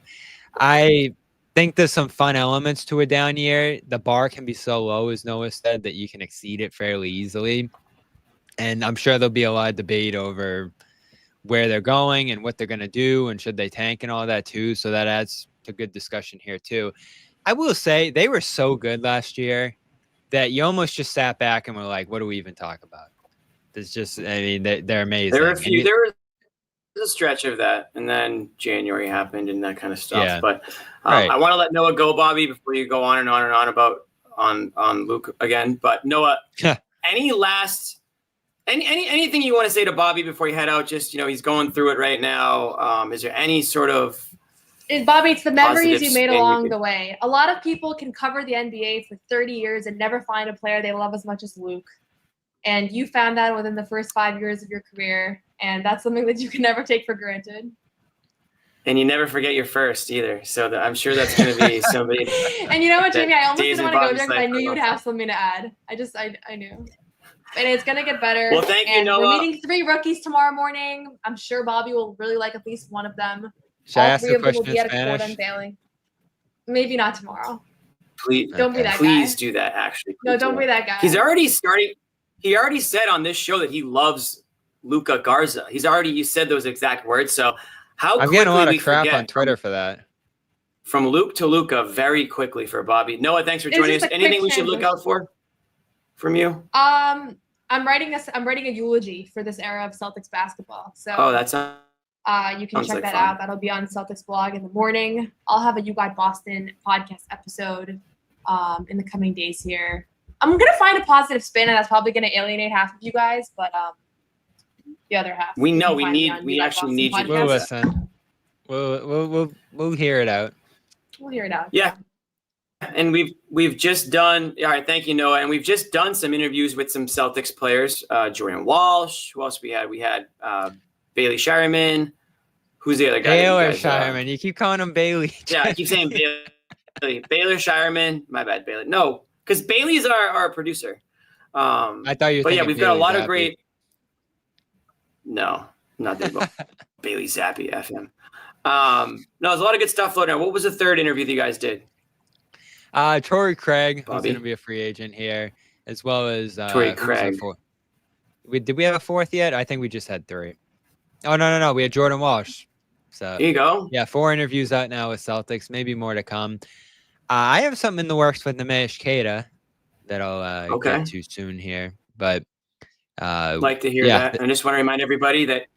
I think there's some fun elements to a down year. The bar can be so low, as Noah said, that you can exceed it fairly easily. And I'm sure there'll be a lot of debate over where they're going and what they're going to do and should they tank and all that too. So that adds to good discussion here too. I will say they were so good last year that you almost just sat back and were like, what do we even talk about? There's just, I mean, they're amazing. There was a stretch of that, and then January happened and that kind of stuff. Yeah. But Right. I want to let Noah go, Bobby, before you go on and on and on about on Luke again. But Noah, anything you want to say to Bobby before you head out? Just, he's going through it right now. Is there any sort of Bobby, it's the memories you made spin along the way. A lot of people can cover the NBA for 30 years and never find a player they love as much as Luke. And you found that within the first 5 years of your career. And that's something that you can never take for granted. And you never forget your first either. So I'm sure that's going to be somebody. And you know what, Jamie? I almost Days didn't in want to go there Bobby's because I life knew you'd forever. have something to add. I knew. And it's going to get better. Well, thank you, and Noah. We're meeting 3 rookies tomorrow morning. I'm sure Bobby will really like at least one of them. Should I All ask 3 the of them will question be in at a court Spanish? unveiling. Maybe not tomorrow. Please, Don't be that guy. please do that. Actually, No, please don't do be that. that guy. He's already starting. He already said on this show that he loves Luka Garza. You said those exact words. So how I'm quickly getting a lot we of crap forget on Twitter for that. from Luke to Luka very quickly for Bobby. Noah, thanks for It's joining us. just a Anything quick we should look out for from you? I'm writing a eulogy for this era of Celtics basketball. So That's you can sounds check like that fun. out. That'll be on Celtics blog in the morning. I'll have a You Got Boston podcast episode in the coming days here. I'm gonna find a positive spin, and that's probably gonna alienate half of you guys, but the other half. We know you can we find me need. on We You Got actually Boston need you. podcast. We'll listen. We'll hear it out. We'll hear it out. Yeah. And we've just done. All right, thank you, Noah. And we've just done some interviews with some Celtics players. Jordan Walsh. Who else we had? We had Bailey Shireman. Who's the other guy? Baylor Shireman. You keep calling him Bailey. Yeah, I keep saying Bailey. Baylor Shireman. My bad, Bailey. No, because Bailey's our producer. I thought you were But yeah, thinking we've got a Bailey lot of Zappi. great. No, not that. Bailey Zappi FM. No, there's a lot of good stuff floating around. What was the third interview that you guys did? Torrey Craig, who's Bobby? going to be a free agent here, as well as Torrey who was our Craig. fourth? Did we have a fourth yet? I think we just had 3. Oh, no. We had Jordan Walsh. So Here you go. yeah, 4 interviews out now with Celtics, maybe more to come. I have something in the works with Nemesh Keita that I'll Okay. get to soon here. But Like to hear yeah, that. I just want to remind everybody that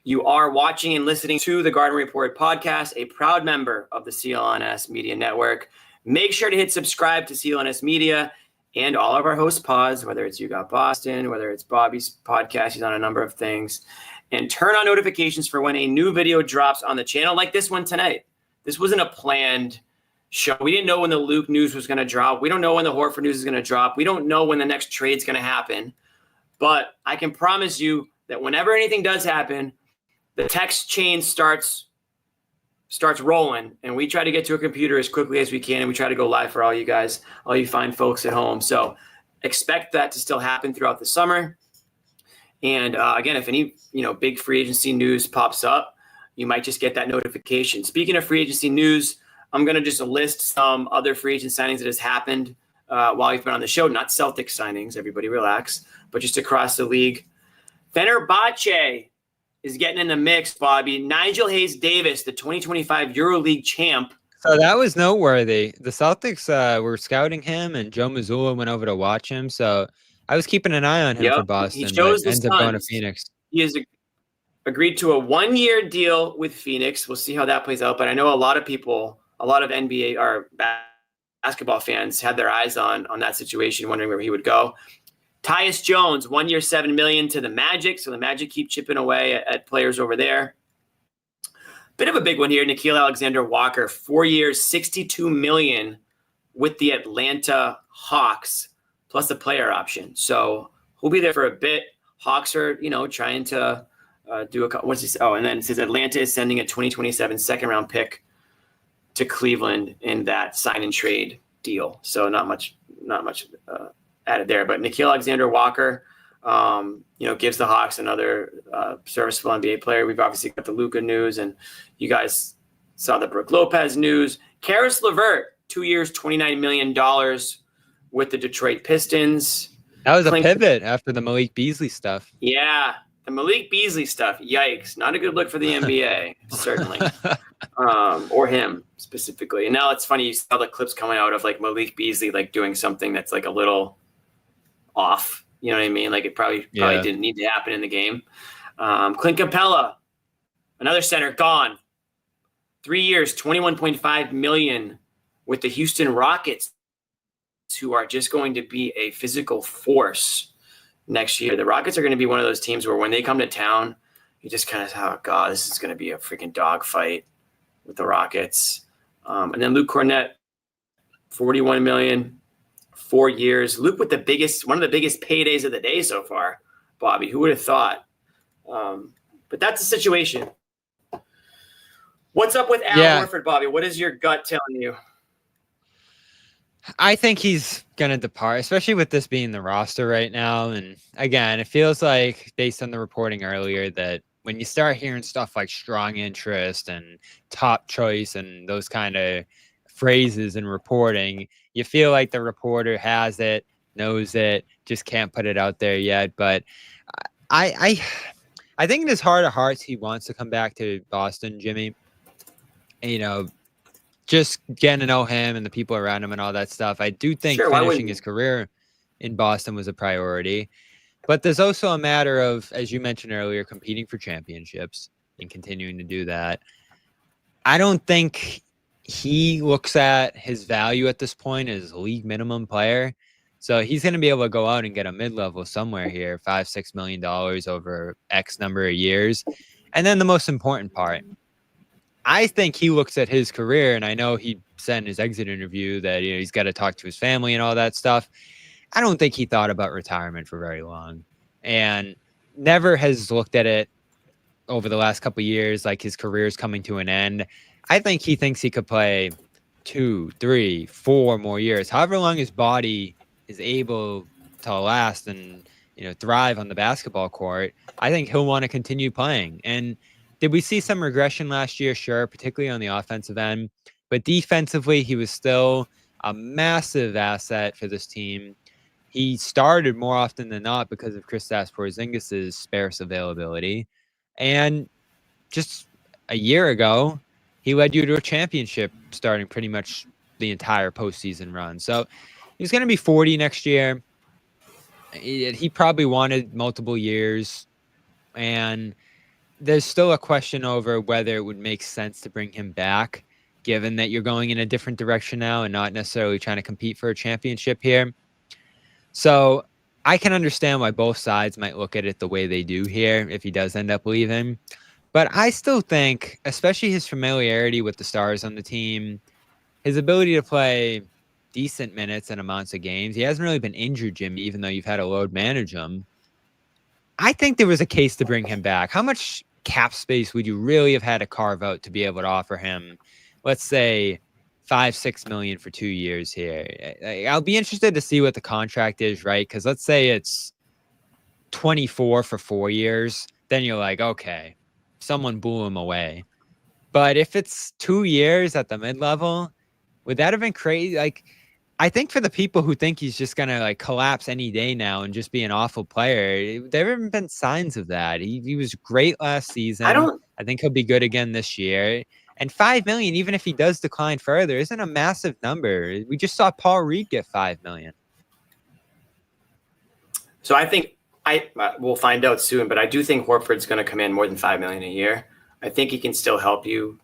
you are watching and listening to the Garden Report podcast, a proud member of the CLNS Media Network. Make sure to hit subscribe to CLNS Media and all of our host pods, whether it's You Got Boston, whether it's Bobby's podcast. He's on a number of things. And turn on notifications for when a new video drops on the channel, like this one tonight. This wasn't a planned show. We didn't know when the Luke news was going to drop. We don't know when the Horford news is going to drop. We don't know when the next trade's going to happen. But I can promise you that whenever anything does happen, the text chain starts rolling, and we try to get to a computer as quickly as we can, and we try to go live for all you guys, all you fine folks at home. So expect that to still happen throughout the summer. And again, if any big free agency news pops up, you might just get that notification. Speaking of free agency news, I'm going to just list some other free agent signings that has happened while we've been on the show. Not Celtics signings, everybody relax, but just across the league. Fenerbahce is getting in the mix, Bobby. Nigel Hayes-Davis, the 2025 EuroLeague champ. so that was noteworthy. The Celtics were scouting him, and Joe Mazzulla went over to watch him. So I was keeping an eye on him for Boston. He shows but ends up going to Suns. Phoenix. He has agreed to a 1-year deal with Phoenix. We'll see how that plays out. But I know a lot of people, a lot of NBA or basketball fans had their eyes on that situation, wondering where he would go. Tyus Jones, 1 year, $7 million to the Magic. So the Magic keep chipping away at players over there. Bit of a big one here. Nickeil Alexander-Walker, 4 years, $62 million with the Atlanta Hawks, plus a player option. So he'll be there for a bit. Hawks are, trying to do a couple. What's this? Oh, and then it says Atlanta is sending a 2027 second-round pick to Cleveland in that sign and trade deal. So not much added there. But Nickeil Alexander-Walker, gives the Hawks another serviceable NBA player. We've obviously got the Luka news, and you guys saw the Brook Lopez news. Karis LeVert, 2 years, $29 million with the Detroit Pistons. That was a pivot after the Malik Beasley stuff. Yeah, the Malik Beasley stuff. Yikes. Not a good look for the NBA, certainly. Or him specifically. And now it's funny, you saw the clips coming out of like Malik Beasley doing something that's like a little off. You know what I mean? Like it probably didn't need to happen in the game. Clint Capella, another center, gone. 3 years, $21.5 million with the Houston Rockets, who are just going to be a physical force next year. The Rockets are going to be one of those teams where when they come to town, you just kind of, oh God, this is going to be a freaking dogfight with the Rockets. And then Luke Kornet, $41 million, 4 years. Luke with one of the biggest paydays of the day so far, Bobby. Who would have thought? But that's the situation. What's up with Al Horford, Bobby? What is your gut telling you? I think he's going to depart, especially with this being the roster right now. And again, it feels like, based on the reporting earlier, that when you start hearing stuff like strong interest and top choice and those kind of phrases in reporting, you feel like the reporter has it, knows it, just can't put it out there yet. But I think in his heart of hearts, he wants to come back to Boston, Jimmy. Just getting to know him and the people around him and all that stuff. I do think finishing his career in Boston was a priority. But there's also a matter of, as you mentioned earlier, competing for championships and continuing to do that. I don't think he looks at his value at this point as a league minimum player. So he's going to be able to go out and get a mid-level somewhere here, $5-6 million over X number of years. And then the most important part, I think he looks at his career, and I know he said in his exit interview that he's got to talk to his family and all that stuff. I don't think he thought about retirement for very long, and never has looked at it over the last couple of years like his career is coming to an end. I think he thinks he could play 2, 3, 4 more years, however long his body is able to last and thrive on the basketball court. I think he'll want to continue playing. And did we see some regression last year? Sure, particularly on the offensive end. But defensively, he was still a massive asset for this team. He started more often than not because of Kristaps Porzingis' sparse availability. And just, a year ago, he led you to a championship starting pretty much the entire postseason run. So he's going to be 40 next year. He probably wanted multiple years, and there's still a question over whether it would make sense to bring him back, given that you're going in a different direction now and not necessarily trying to compete for a championship here. So I can understand why both sides might look at it the way they do here if he does end up leaving. But I still think, especially his familiarity with the stars on the team, his ability to play decent minutes and amounts of games. He hasn't really been injured, Jimmy, even though you've had to load manage him. I think there was a case to bring him back. How much cap space would you really have had to carve out to be able to offer him, let's say, $5-6 million for 2 years here? I'll be interested to see what the contract is, right? Because let's say it's 24 for 4 years, then you're like, okay, someone blew him away. But if it's 2 years at the mid-level, would that have been crazy? Like, I think for the people who think he's just going to like collapse any day now and just be an awful player, there haven't been signs of that. He was great last season. I think he'll be good again this year. And $5 million, even if he does decline further, isn't a massive number. We just saw Paul Reed get $5 million. So I think we'll find out soon, but I do think Horford's going to come in more than $5 million a year. I think he can still help you.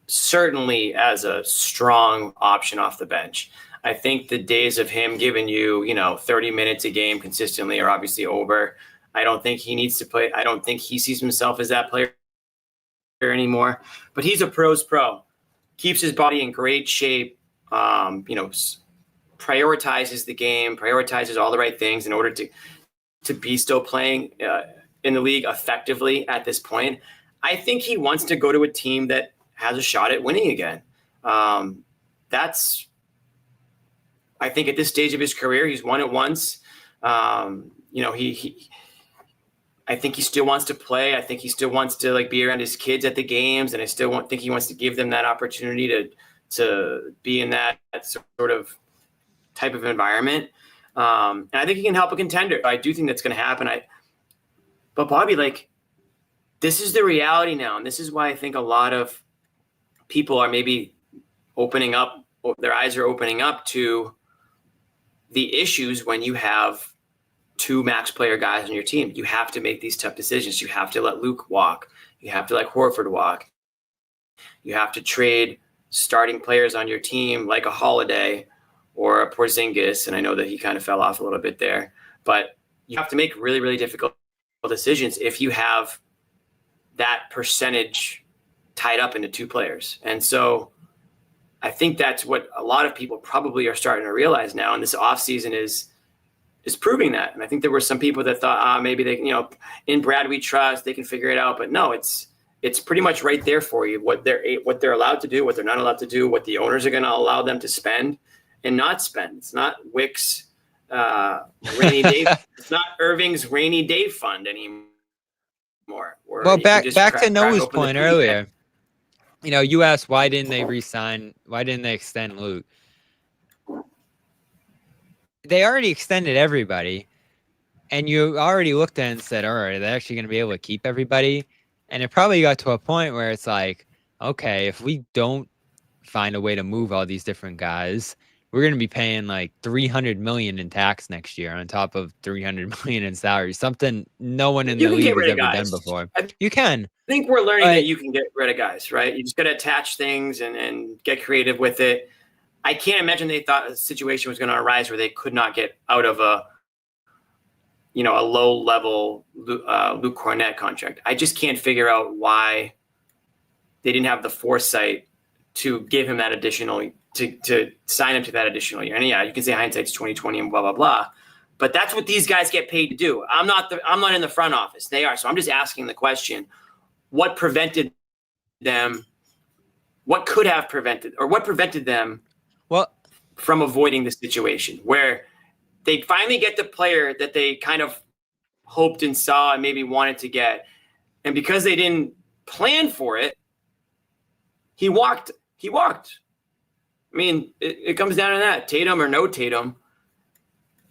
Certainly as a strong option off the bench. I think the days of him giving you, 30 minutes a game consistently are obviously over. I don't think he needs to play. I don't think he sees himself as that player anymore, but he's a pro's pro, keeps his body in great shape, prioritizes the game, prioritizes all the right things in order to be still playing in the league effectively at this point. I think he wants to go to a team that has a shot at winning again. I think at this stage of his career, he's won it once. I think he still wants to play. I think he still wants to be around his kids at the games, and I still think he wants to give them that opportunity to be in that sort of type of environment. And I think he can help a contender. I do think that's going to happen. But Bobby, this is the reality now. And this is why I think a lot of people are maybe opening up, their eyes are opening up to the issues when you have two max player guys on your team. You have to make these tough decisions. You have to let Luke walk. You have to let Horford walk. You have to trade starting players on your team like a Holiday or a Porzingis. And I know that he kind of fell off a little bit there, but you have to make really, really difficult decisions if you have that percentage tied up into two players. And so I think that's what a lot of people probably are starting to realize now. And this offseason is proving that. And I think there were some people that thought, maybe they, in Brad we trust, they can figure it out. But no, it's pretty much right there for you, what they're allowed to do, what they're not allowed to do, what the owners are going to allow them to spend and not spend. It's not Wick's rainy day. It's not Irving's rainy day fund anymore. Well, back to Noah's point earlier, you asked why didn't they extend Luke? They already extended everybody, and you already looked at it and said, all right, they're actually going to be able to keep everybody. And it probably got to a point where it's like, okay, if we don't find a way to move all these different guys, we're going to be paying $300 million in tax next year on top of $300 million in salary. Something no one in the league has ever done before. You can. I think we're learning that you can get rid of guys, right? You just got to attach things and get creative with it. I can't imagine they thought a situation was going to arise where they could not get out of a low-level Luke Kornet contract. I just can't figure out why they didn't have the foresight to give him that additional to sign him to that additional year. And yeah, you can say hindsight's 2020 and blah blah blah, but that's what these guys get paid to do. I'm not in the front office. They are. So I'm just asking the question: what prevented them? What could have prevented, or what prevented them? From avoiding the situation where they finally get the player that they kind of hoped and saw and maybe wanted to get, and because they didn't plan for it, he walked. I mean, it comes down to that. Tatum or no Tatum,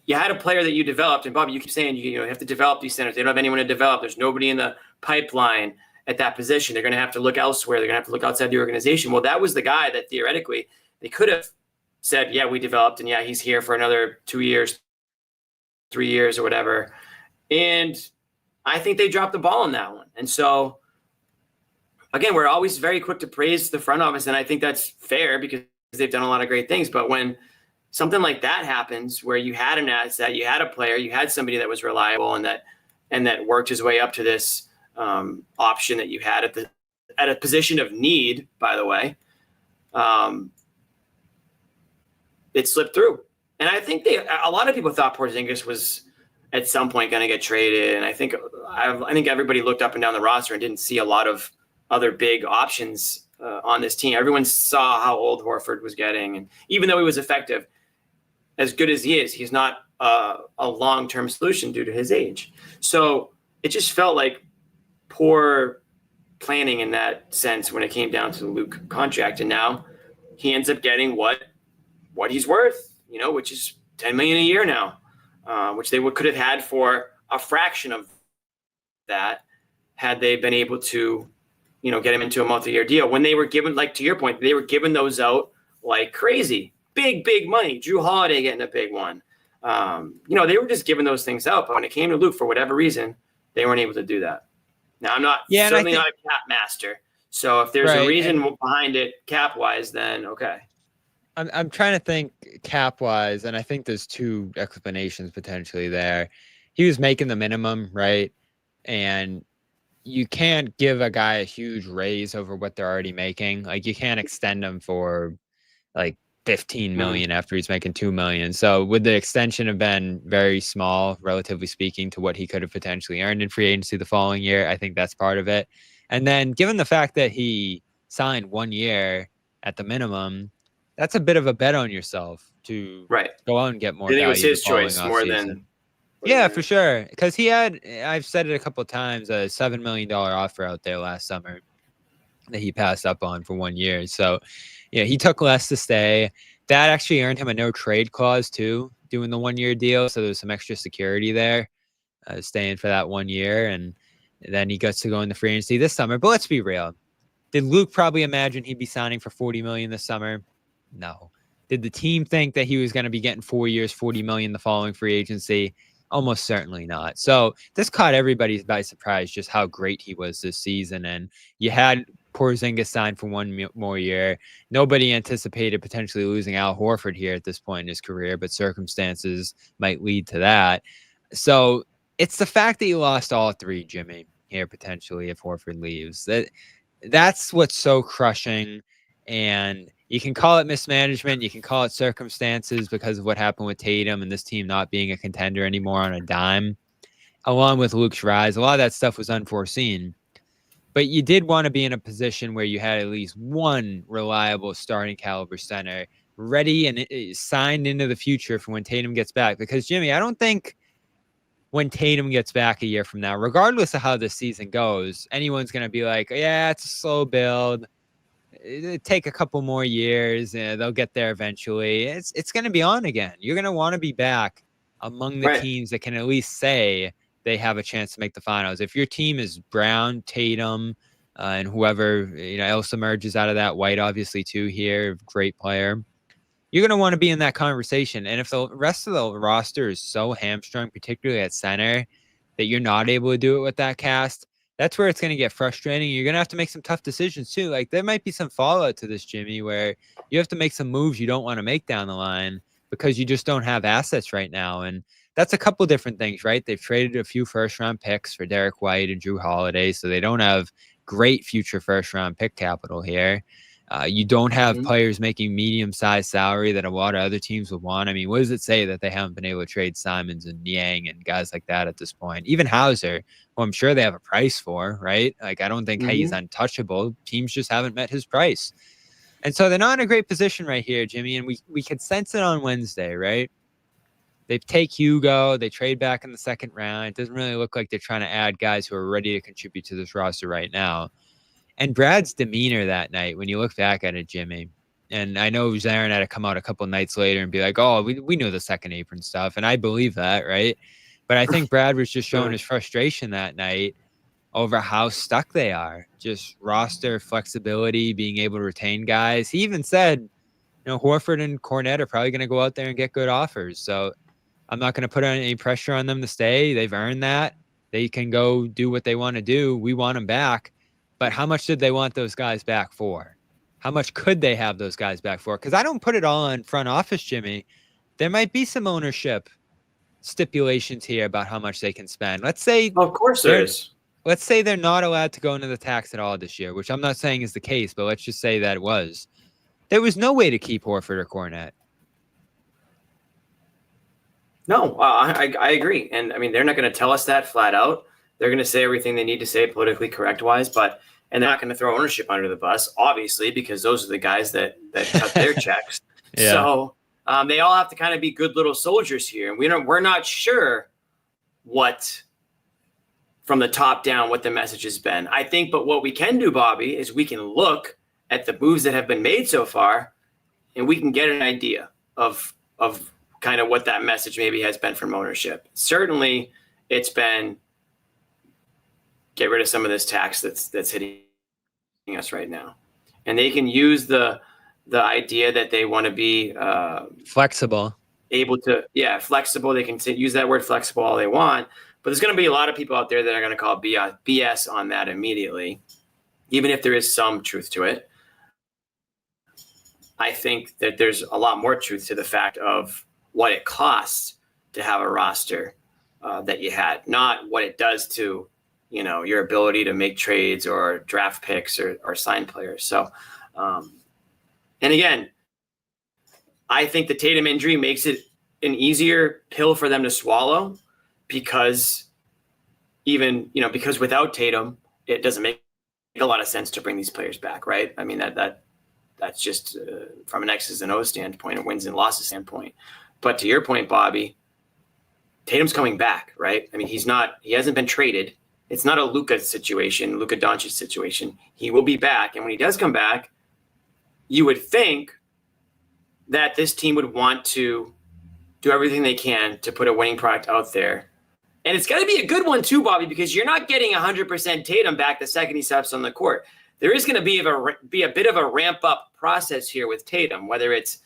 you had a player that you developed. And, Bobby, you keep saying you have to develop these centers. They don't have anyone to develop. There's nobody in the pipeline. at that position. They're going to have to look elsewhere. They're going to have to look outside the organization. Well, that was the guy that theoretically they could have said, yeah, we developed, and yeah, he's here for another 2 years, 3 years or whatever. And I think they dropped the ball on that one. And so, again, we're always very quick to praise the front office, and I think that's fair because they've done a lot of great things. But when something like that happens, where you had an asset, you had a player, you had somebody that was reliable and that worked his way up to this option that you had at a position of need, by the way, it slipped through. And I think a lot of people thought Porzingis was at some point going to get traded. And I think everybody looked up and down the roster and didn't see a lot of other big options on this team. Everyone saw how old Horford was getting. And even though he was effective, as good as he is, he's not a long-term solution due to his age. So it just felt like poor planning in that sense when it came down to the Luke contract. And now he ends up getting what he's worth, which is $10 million a year now, which they could have had for a fraction of that had they been able to, get him into a multi-year deal. When they were given, like to your point, they were giving those out like crazy, big money. Drew Holiday getting a big one. They were just giving those things out. But when it came to Luke, for whatever reason, they weren't able to do that. Now, I'm not certainly not a cap master. So if there's a reason behind it cap-wise, then okay. I'm trying to think cap-wise, and I think there's two explanations potentially there. He was making the minimum, right? And you can't give a guy a huge raise over what they're already making. Like, you can't extend him for like $15 million after he's making $2 million. So would the extension have been very small, relatively speaking, to what he could have potentially earned in free agency the following year? I think that's part of it. And then given the fact that he signed 1 year at the minimum, that's a bit of a bet on yourself to go out and get more value. I think it was his choice more than. Yeah, for sure. Because he had, I've said it a couple of times, a $7 million offer out there last summer that he passed up on for 1 year. So, he took less to stay. That actually earned him a no trade clause too, doing the 1 year deal. So there's some extra security there, staying for that 1 year. And then he gets to go into free agency this summer. But let's be real. Did Luke probably imagine he'd be signing for $40 million this summer? No. Did the team think that he was going to be getting 4 years, $40 million the following free agency? Almost certainly not. So this caught everybody by surprise, just how great he was this season. And you had Porzingis signed for 1 more year. Nobody anticipated potentially losing Al Horford here at this point in his career, but circumstances might lead to that. So it's the fact that you lost all three, Jimmy, here potentially if Horford leaves. That's what's so crushing. And you can call it mismanagement. You can call it circumstances because of what happened with Tatum and this team not being a contender anymore on a dime, along with Luke's rise. A lot of that stuff was unforeseen. But you did want to be in a position where you had at least one reliable starting caliber center ready and signed into the future for when Tatum gets back. Because, Jimmy, I don't think when Tatum gets back a year from now, regardless of how this season goes, anyone's going to be like, yeah, it's a slow build. It'll take a couple more years and they'll get there eventually. It's going to be on again. You're going to want to be back among the teams that can at least say they have a chance to make the finals. If your team is Brown, Tatum, and whoever else emerges out of that, White obviously too here, great player, you're going to want to be in that conversation. And if the rest of the roster is so hamstrung, particularly at center, that you're not able to do it with that cast, that's where it's going to get frustrating. You're going to have to make some tough decisions too. Like there might be some fallout to this, Jimmy, where you have to make some moves you don't want to make down the line because you just don't have assets right now. And that's a couple different things, right? They've traded a few first-round picks for Derek White and Drew Holiday, so they don't have great future first-round pick capital here. You don't have players making medium-sized salary that a lot of other teams would want. I mean, what does it say that they haven't been able to trade Simons and Yang and guys like that at this point? Even Hauser, who I'm sure they have a price for, right? Like, I don't think he's untouchable. Teams just haven't met his price. And so they're not in a great position right here, Jimmy, and we could sense it on Wednesday, right? They take Hugo. They trade back in the second round. It doesn't really look like they're trying to add guys who are ready to contribute to this roster right now. And Brad's demeanor that night, when you look back at it, Jimmy, and I know Zarin had to come out a couple nights later and be like, oh, we knew the second apron stuff. And I believe that, right? But I think Brad was just showing his frustration that night over how stuck they are. Just roster flexibility, being able to retain guys. He even said, Horford and Kornet are probably going to go out there and get good offers. So I'm not going to put any pressure on them to stay. They've earned that. They can go do what they want to do. We want them back. But how much did they want those guys back for? How much could they have those guys back for? Because I don't put it all on front office, Jimmy. There might be some ownership stipulations here about how much they can spend. Let's say, of course there is. Let's say they're not allowed to go into the tax at all this year, which I'm not saying is the case, but let's just say that it was. There was no way to keep Horford or Kornet. No, I agree. And I mean, they're not going to tell us that flat out. They're going to say everything they need to say politically correct wise, and they're not going to throw ownership under the bus, obviously, because those are the guys that cut their checks. Yeah. So they all have to kind of be good little soldiers here. And we're not sure what, from the top down, what the message has been. I think, but what we can do, Bobby, is we can look at the moves that have been made so far, and we can get an idea of kind of what that message maybe has been from ownership. Certainly, it's been get rid of some of this tax that's hitting us right now, and they can use the idea that they want to be flexible, flexible. They can use that word flexible all they want, but there's going to be a lot of people out there that are going to call BS on that immediately, even if there is some truth to it. I think that there's a lot more truth to the fact of what it costs to have a roster that you had, not what it does to, your ability to make trades or draft picks or sign players. So, and again, I think the Tatum injury makes it an easier pill for them to swallow because because without Tatum, it doesn't make a lot of sense to bring these players back, right? I mean, that's just from an X's and O's standpoint, a wins and losses standpoint. But to your point, Bobby, Tatum's coming back, right? I mean, he hasn't been traded. It's not a Luka Doncic situation. He will be back. And when he does come back, you would think that this team would want to do everything they can to put a winning product out there. And it's got to be a good one too, Bobby, because you're not getting 100% Tatum back the second he steps on the court. There is going to be a bit of a ramp up process here with Tatum, whether it's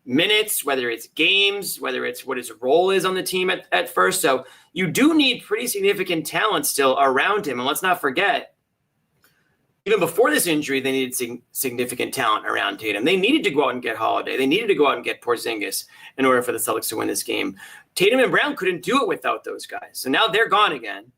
minutes, whether it's games, whether it's what his role is on the team at first. So you do need pretty significant talent still around him. And let's not forget, even before this injury, they needed significant talent around Tatum. They needed to go out and get Holiday. They needed to go out and get Porzingis in order for the Celtics to win this game. Tatum and Brown couldn't do it without those guys. So now they're gone again.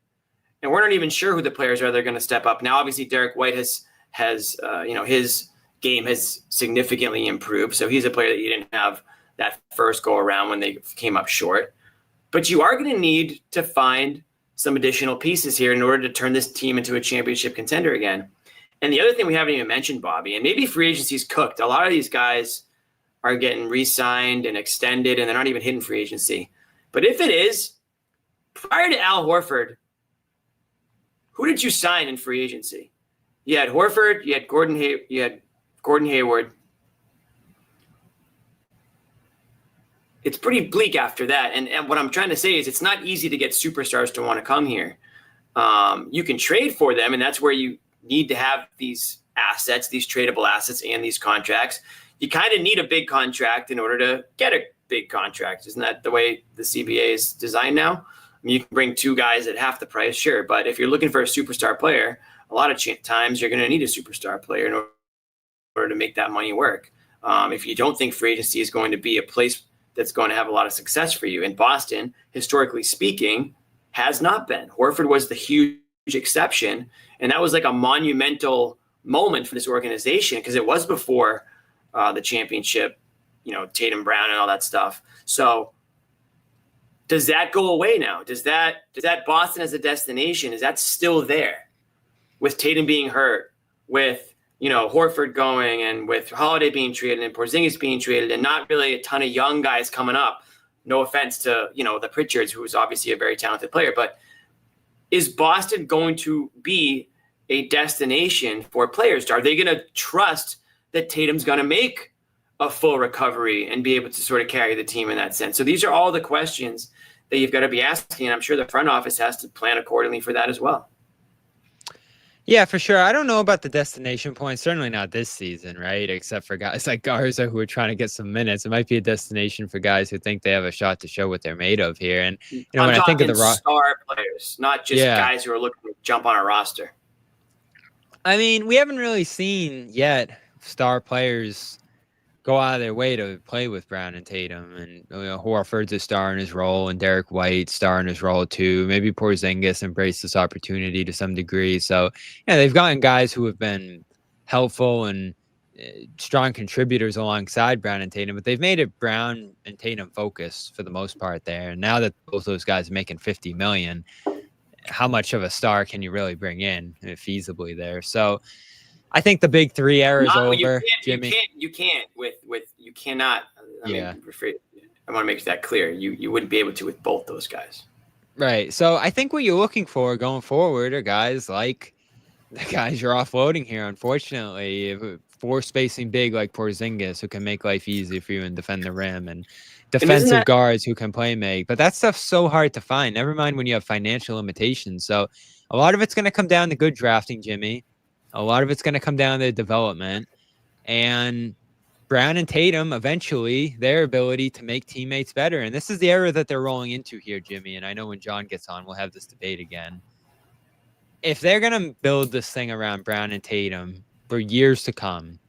And we're not even sure who the players are that are going to step up. Now, obviously, Derek White has his game has significantly improved. So he's a player that you didn't have that first go around when they came up short. But you are going to need to find some additional pieces here in order to turn this team into a championship contender again. And the other thing we haven't even mentioned, Bobby, and maybe free agency's cooked. A lot of these guys are getting re-signed and extended, and they're not even hitting free agency. But if it is, prior to Al Horford, who did you sign in free agency? You had Horford, you had Gordon Hayward. It's pretty bleak after that. And what I'm trying to say is it's not easy to get superstars to want to come here. You can trade for them, and that's where you need to have these assets, these tradable assets and these contracts. You kind of need a big contract in order to get a big contract. Isn't that the way the CBA is designed now? I mean, you can bring two guys at half the price, sure. But if you're looking for a superstar player, a lot of times you're going to need a superstar player in order to make that money work. If you don't think free agency is going to be a place that's going to have a lot of success for you. In Boston, historically speaking, has not been. Horford was the huge exception, and that was like a monumental moment for this organization because it was before the championship, Tatum, Brown, and all that stuff. So does that go away now? Does that Boston as a destination, is that still there with Tatum being hurt, with Horford going, and with Holiday being traded and Porzingis being traded, and not really a ton of young guys coming up? No offense to the Pritchards, who is obviously a very talented player, but is Boston going to be a destination for players? Are they going to trust that Tatum's going to make a full recovery and be able to sort of carry the team in that sense? So these are all the questions that you've got to be asking, and I'm sure the front office has to plan accordingly for that as well. Yeah, for sure. I don't know about the destination point. Certainly not this season, right? Except for guys like Garza who are trying to get some minutes. It might be a destination for guys who think they have a shot to show what they're made of here. And I'm when I think of talking the star players, not just yeah, guys who are looking to jump on a roster. I mean, we haven't really seen yet star players go out of their way to play with Brown and Tatum, and Horford's a star in his role, and Derek White star in his role too. Maybe Porzingis embraced this opportunity to some degree. So yeah, they've gotten guys who have been helpful and strong contributors alongside Brown and Tatum, but they've made it Brown and Tatum focus for the most part there. And now that both those guys are making $50 million, how much of a star can you really bring in feasibly there? So I think the big three era is over, Jimmy. You cannot. I Yeah. mean, I want to make that clear. You wouldn't be able to with both those guys. Right. So I think what you're looking for going forward are guys like the guys you're offloading here, unfortunately. Four spacing big like Porzingis who can make life easy for you and defend the rim, and defensive guards who can play make. But that stuff's so hard to find. Never mind when you have financial limitations. So a lot of it's going to come down to good drafting, Jimmy. A lot of it's going to come down to development. And Brown and Tatum, eventually, their ability to make teammates better. And this is the era that they're rolling into here, Jimmy. And I know when John gets on, we'll have this debate again. If they're going to build this thing around Brown and Tatum for years to come,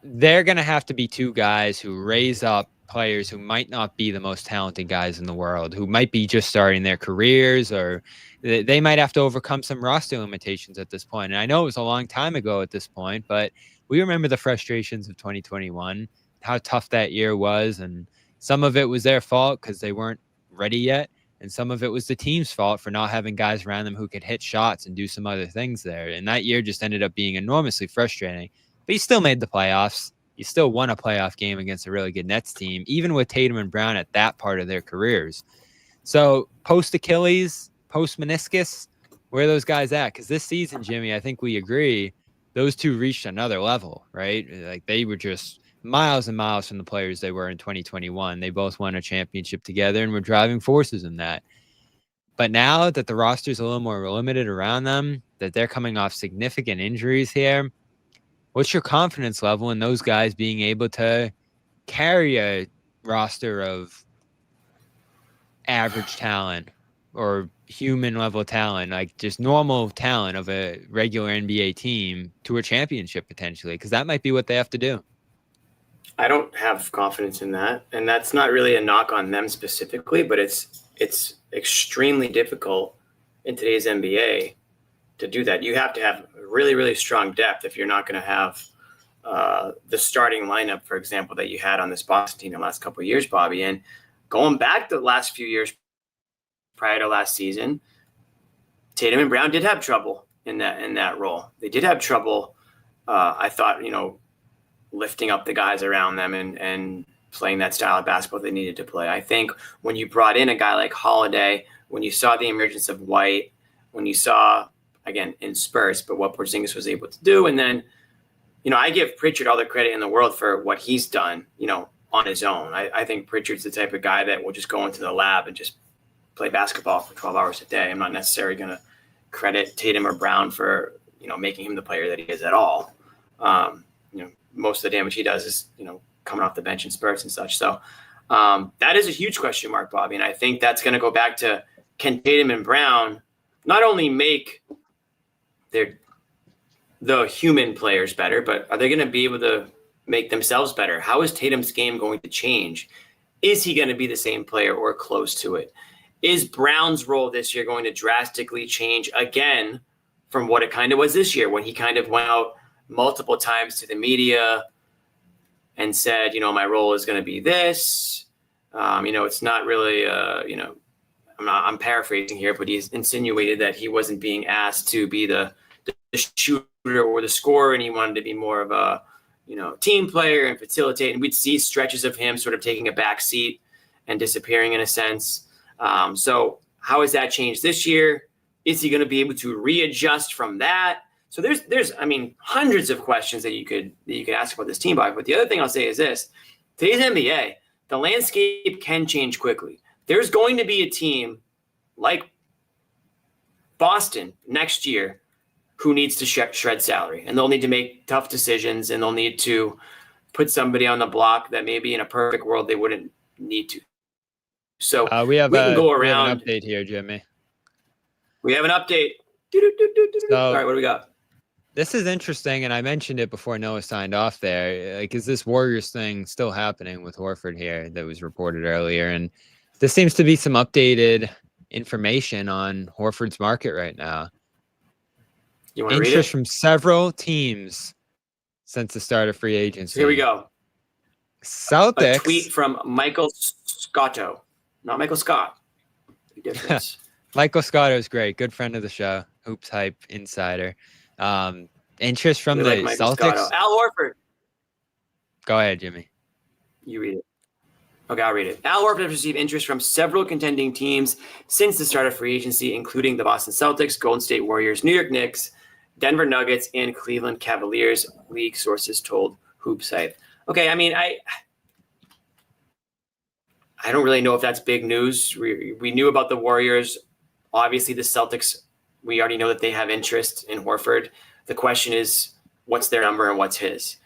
they're going to have to be two guys who raise up players who might not be the most talented guys in the world, who might be just starting their careers, or they might have to overcome some roster limitations at this point. And I know it was a long time ago at this point, but we remember the frustrations of 2021, how tough that year was. And some of it was their fault because they weren't ready yet. And some of it was the team's fault for not having guys around them who could hit shots and do some other things there. And that year just ended up being enormously frustrating. But you still made the playoffs. You still won a playoff game against a really good Nets team, even with Tatum and Brown at that part of their careers. So post-Achilles, post-meniscus, where are those guys at? Because this season, Jimmy, I think we agree, those two reached another level, right? Like they were just miles and miles from the players they were in 2021. They both won a championship together and were driving forces in that. But now that the roster's a little more limited around them, that they're coming off significant injuries here, what's your confidence level in those guys being able to carry a roster of average talent or human level talent, like just normal talent of a regular NBA team to a championship potentially? Because that might be what they have to do. I don't have confidence in that. And that's not really a knock on them specifically, but it's extremely difficult in today's NBA to do that. You have to have really, really strong depth if you're not going to have the starting lineup, for example, that you had on this Boston team in the last couple of years, Bobby. And going back the last few years prior to last season, Tatum and Brown did have trouble in that role. They did have trouble, I thought, lifting up the guys around them and playing that style of basketball they needed to play. I think when you brought in a guy like Holiday, when you saw the emergence of White, when you saw, again, in Spurs, but what Porzingis was able to do. And then, I give Pritchard all the credit in the world for what he's done, on his own. I think Pritchard's the type of guy that will just go into the lab and just play basketball for 12 hours a day. I'm not necessarily going to credit Tatum or Brown for, making him the player that he is at all. Most of the damage he does is, coming off the bench in Spurs and such. So that is a huge question mark, Bobby. And I think that's going to go back to, can Tatum and Brown not only make the human players better, but are they going to be able to make themselves better? How is Tatum's game going to change? Is he going to be the same player or close to it? Is Brown's role this year going to drastically change again from what it kind of was this year, when he kind of went out multiple times to the media and said, my role is going to be this. It's not really, I'm paraphrasing here, but he's insinuated that he wasn't being asked to be the shooter or the scorer, and he wanted to be more of a, team player and facilitate. And we'd see stretches of him sort of taking a back seat and disappearing in a sense. So how has that changed this year? Is he going to be able to readjust from that? So there's hundreds of questions that you could ask about this team, Bob. But the other thing I'll say is this: today's NBA, the landscape can change quickly. There's going to be a team like Boston next year who needs to shred salary, and they'll need to make tough decisions, and they'll need to put somebody on the block that maybe in a perfect world they wouldn't need to. So we can go around. We have an update here, Jimmy. We have an update. So, all right, what do we got? This is interesting, and I mentioned it before Noah signed off there. Like, is this Warriors thing still happening with Horford here that was reported earlier? And there seems to be some updated information on Horford's market right now. You want to read it? Interest from several teams since the start of free agency. Here we go. Celtics. A tweet from Michael Scotto, not Michael Scott. Big difference. Michael Scotto is great. Good friend of the show. Hoops Hype Insider. Interest from the Celtics. Scotto. Al Horford. Go ahead, Jimmy. You read it. Okay, I'll read it. Al Horford has received interest from several contending teams since the start of free agency, including the Boston Celtics, Golden State Warriors, New York Knicks, Denver Nuggets, and Cleveland Cavaliers, league sources told Hoops Hype. Okay, I mean, I don't really know if that's big news. We knew about the Warriors. Obviously, the Celtics, we already know that they have interest in Horford. The question is, what's their number and what's his?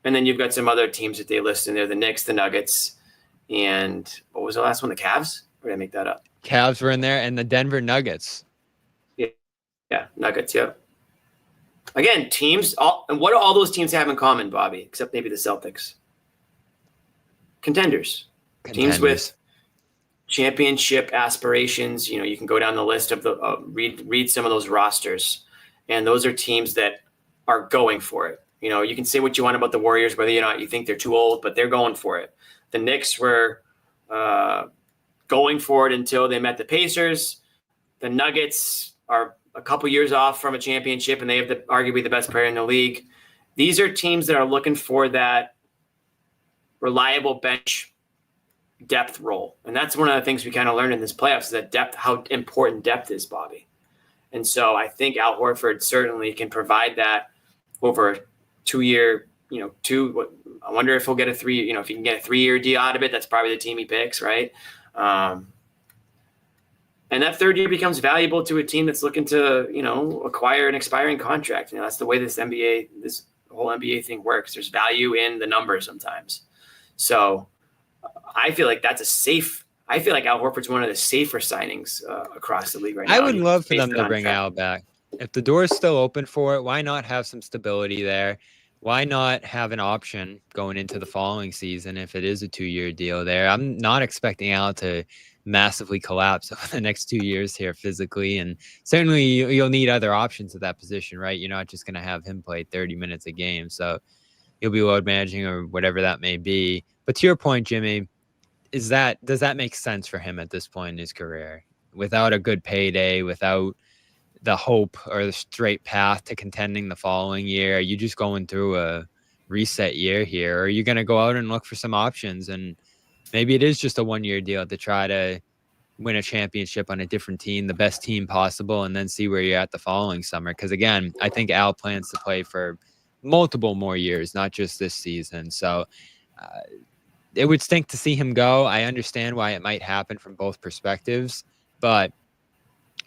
And then you've got some other teams that they list in there, the Knicks, the Nuggets, and what was the last one, the Cavs? Or did I make that up? Cavs were in there, and the Denver Nuggets. Yeah, Nuggets, yeah. Again, teams, and what do all those teams have in common, Bobby, except maybe the Celtics? Contenders. Teams with championship aspirations. You know, you can go down the list of the read some of those rosters, and those are teams that are going for it. You know, you can say what you want about the Warriors, whether or not you think they're too old, but they're going for it. The Knicks were going for it until they met the Pacers. The Nuggets are a couple years off from a championship, and they have arguably the best player in the league. These are teams that are looking for that reliable bench depth role. And that's one of the things we kind of learned in this playoffs is that depth, how important depth is, Bobby. And so I think Al Horford certainly can provide that over a 2-year, I wonder if he'll get if he can get a 3-year deal out of it, that's probably the team he picks, right? And that third year becomes valuable to a team that's looking to, acquire an expiring contract. That's the way this whole NBA thing works. There's value in the numbers sometimes. So I feel like I feel like Al Horford's one of the safer signings across the league right now. I would love for them to bring Al back. If the door is still open for it, why not have some stability there? Why not have an option going into the following season if it is a 2-year deal there? I'm not expecting Al to massively collapse over the next 2 years here physically. And certainly you'll need other options at that position, right? You're not just going to have him play 30 minutes a game. So you'll be load managing or whatever that may be. But to your point, Jimmy, does that make sense for him at this point in his career? Without a good payday, without the hope or the straight path to contending the following year, are you just going through a reset year here? Or are you going to go out and look for some options? And maybe it is just a 1-year deal to try to win a championship on a different team, the best team possible, and then see where you're at the following summer. Because again, I think Al plans to play for multiple more years, not just this season. So it would stink to see him go. I understand why it might happen from both perspectives, but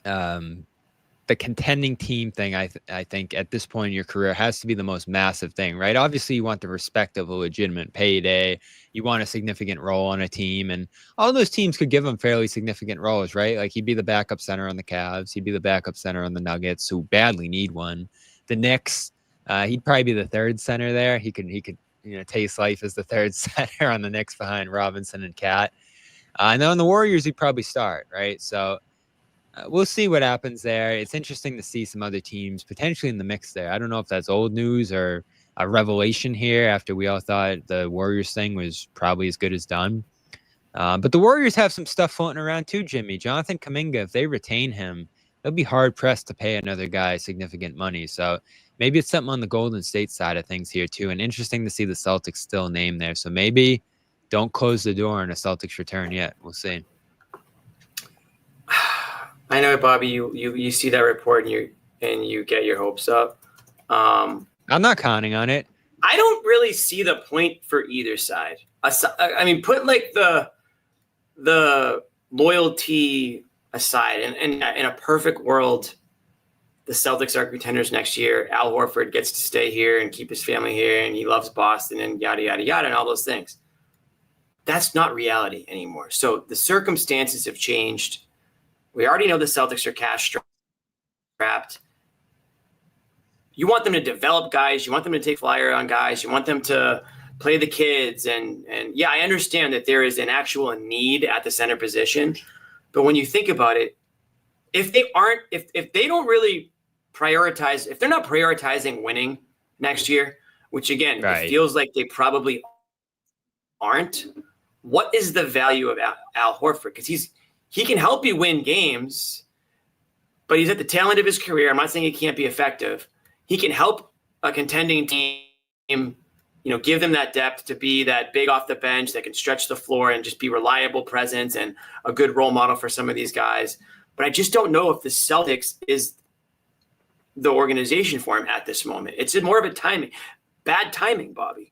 the contending team thing, I think at this point in your career has to be the most massive thing, right? Obviously, you want the respect of a legitimate payday. You want a significant role on a team, and all those teams could give him fairly significant roles, right? Like he'd be the backup center on the Cavs. He'd be the backup center on the Nuggets, who badly need one. The Knicks, he'd probably be the third center there. He could taste life as the third center on the Knicks behind Robinson and Cat. And then on the Warriors, he'd probably start, right? So we'll see what happens there. It's interesting to see some other teams potentially in the mix there. I don't know if that's old news or a revelation here after we all thought the Warriors thing was probably as good as done. But the Warriors have some stuff floating around too, Jimmy. Jonathan Kuminga, if they retain him, they'll be hard-pressed to pay another guy significant money. So maybe it's something on the Golden State side of things here too. And interesting to see the Celtics still named there. So maybe don't close the door on a Celtics return yet. We'll see. I know, Bobby, you see that report and you get your hopes up. I'm not counting on it. I don't really see the point for either side. I mean, put like the loyalty aside, and in a perfect world, the Celtics are contenders next year. Al Horford gets to stay here and keep his family here, and he loves Boston and yada, yada, yada, and all those things. That's not reality anymore. So the circumstances have changed. We already know the Celtics are cash strapped. You want them to develop guys. You want them to take flyer on guys. You want them to play the kids. And yeah, I understand that there is an actual need at the center position. But when you think about it, if they don't really prioritize, if they're not prioritizing winning next year, which again, It feels like they probably aren't, what is the value of Al Horford? Because he can help you win games, but he's at the tail end of his career. I'm not saying he can't be effective. He can help a contending team, give them that depth to be that big off the bench that can stretch the floor and just be reliable presence and a good role model for some of these guys. But I just don't know if the Celtics is the organization for him at this moment. It's more of a bad timing, Bobby,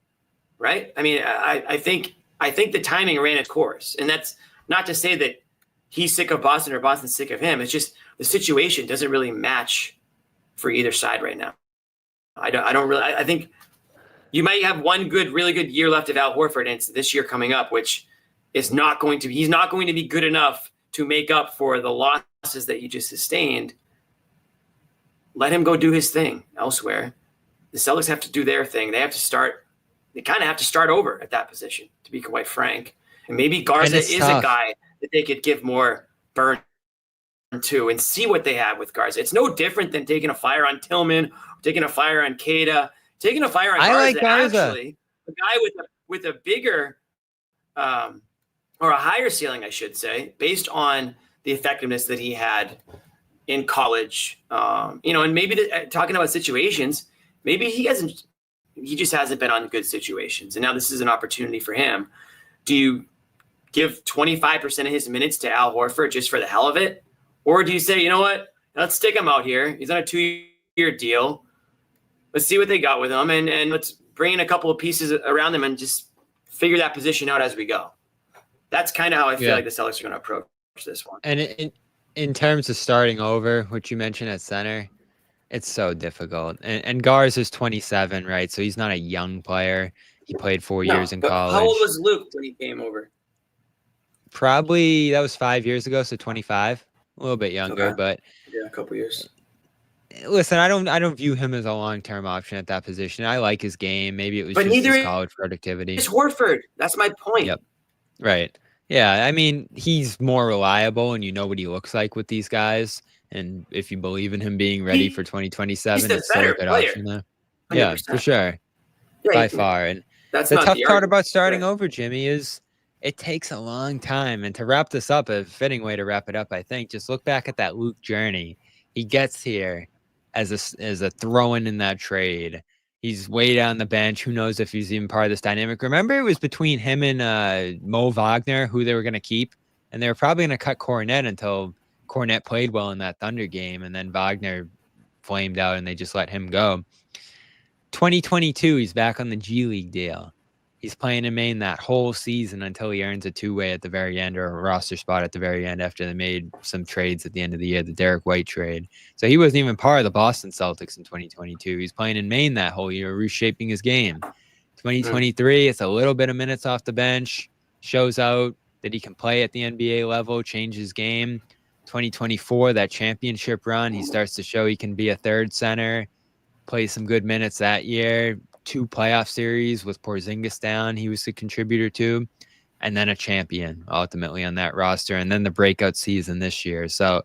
right? I mean, I think the timing ran its course, and that's not to say that he's sick of Boston or Boston's sick of him. It's just the situation doesn't really match for either side right now. I think you might have one really good year left of Al Horford, and it's this year coming up, which is he's not going to be good enough to make up for the losses that you just sustained. Let him go do his thing elsewhere. The Celtics have to do their thing. They kind of have to start over at that position, to be quite frank. And maybe Garza is a guy that they could give more burn to and see what they have with Garza. It's no different than taking a flyer on Tillman, taking a flyer on Queta, taking a flyer on Garza. I like Garza. Actually, a guy with a bigger or a higher ceiling, I should say, based on the effectiveness that he had in college. And maybe talking about situations, maybe he just hasn't been on good situations. And now this is an opportunity for him. Do you give 25% of his minutes to Al Horford just for the hell of it? Or do you say, you know what, let's stick him out here. He's on a 2-year deal. Let's see what they got with him. And let's bring in a couple of pieces around them and just figure that position out as we go. That's kind of how I feel like the Celtics are going to approach this one. And in terms of starting over, which you mentioned at center, it's so difficult. And Garza is 27, right? So he's not a young player. He played 4 years in college. How old was Luke when he came over? Probably that was 5 years ago, so 25. A little bit younger, but yeah, a couple years. Listen, I don't view him as a long-term option at that position. I like his game. Maybe it was just his college productivity. It's Horford. That's my point. Yep. Right. Yeah. I mean, he's more reliable, and you know what he looks like with these guys. And if you believe in him being ready for 2027, it's still a good option there. 100%. Yeah, for sure. Yeah, by far. And that's the tough part about starting over, Jimmy, is it takes a long time. And to wrap this up, a fitting way to wrap it up, I think, just look back at that Luke journey. He gets here as a throw-in in that trade. He's way down the bench. Who knows if he's even part of this dynamic? Remember, it was between him and Mo Wagner who they were going to keep, and they were probably going to cut Kornet until Kornet played well in that Thunder game, and then Wagner flamed out, and they just let him go. 2022, he's back on the G League deal. He's playing in Maine that whole season until he earns a two-way at the very end, or a roster spot at the very end after they made some trades at the end of the year, the Derek White trade. So he wasn't even part of the Boston Celtics in 2022. He's playing in Maine that whole year, reshaping his game. 2023, it's a little bit of minutes off the bench, shows out that he can play at the NBA level, change his game. 2024, that championship run, he starts to show he can be a third center, play some good minutes that year. 2 playoff series with Porzingis down, he was a contributor to, and then a champion ultimately on that roster, and then the breakout season this year. So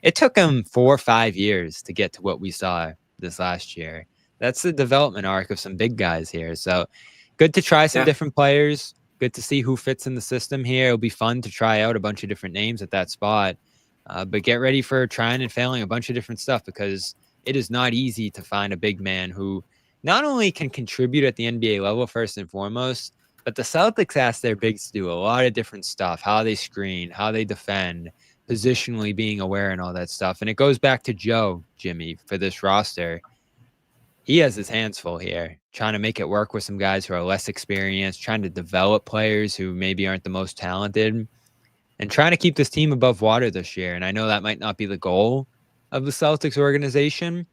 it took him 4 or 5 years to get to what we saw this last year. That's the development arc of some big guys here. So good to try some different players. Good to see who fits in the system here. It'll be fun to try out a bunch of different names at that spot. But get ready for trying and failing a bunch of different stuff, because it is not easy to find a big man who not only can contribute at the NBA level first and foremost, but the Celtics ask their bigs to do a lot of different stuff, how they screen, how they defend, positionally being aware and all that stuff. And it goes back to Joe, Jimmy, for this roster. He has his hands full here, trying to make it work with some guys who are less experienced, trying to develop players who maybe aren't the most talented, and trying to keep this team above water this year. And I know that might not be the goal, of the Celtics organization.